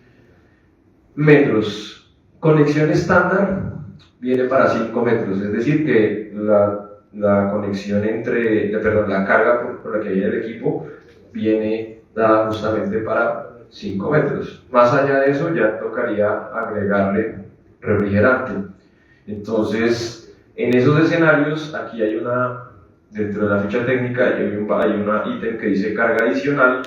metros. Conexión estándar viene para 5 metros, es decir, que la conexión la carga por la que viene el equipo viene dada justamente para 5 metros. Más allá de eso ya tocaría agregarle refrigerante. Entonces, en esos escenarios, aquí hay dentro de la ficha técnica hay un ítem que dice carga adicional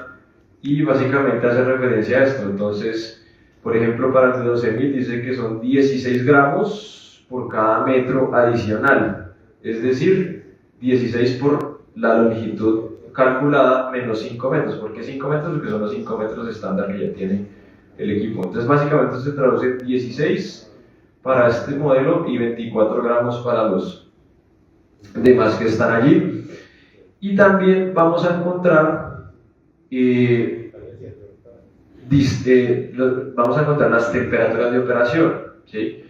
y básicamente hace referencia a esto. Entonces, por ejemplo, para el de 12.000 dice que son 16 gramos por cada metro adicional, es decir, 16 por la longitud calculada menos 5 metros. ¿Por qué 5 metros? Porque son los 5 metros estándar que ya tiene el equipo. Entonces básicamente se traduce 16 para este modelo y 24 gramos para los demás que están allí. Y también vamos a encontrar las temperaturas de operación, ¿sí?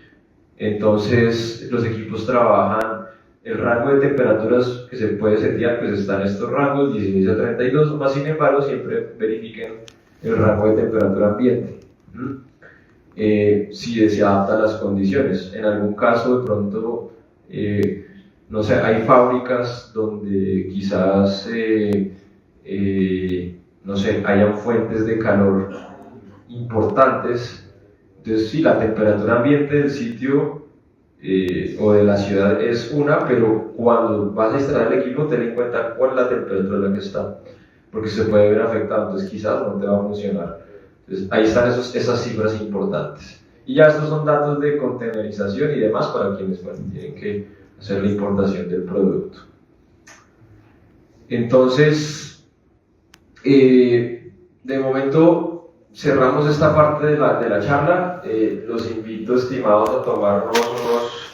Entonces los equipos trabajan. El rango de temperaturas que se puede setear, pues están estos rangos, 16 a 32, más sin embargo siempre verifiquen el rango de temperatura ambiente, si se adapta a las condiciones. En algún caso de pronto, no sé, hay fábricas donde quizás, no sé, hayan fuentes de calor importantes, entonces si la temperatura ambiente del sitio o de la ciudad es una, pero cuando vas a instalar el equipo ten en cuenta cuál es la temperatura en la que está, porque se puede ver afectado, entonces quizás no te va a funcionar. Entonces ahí están esas cifras importantes. Y ya estos son datos de containerización y demás para quienes tienen que hacer la importación del producto. Entonces, de momento cerramos esta parte de la charla. Los invito, estimados, a tomar unos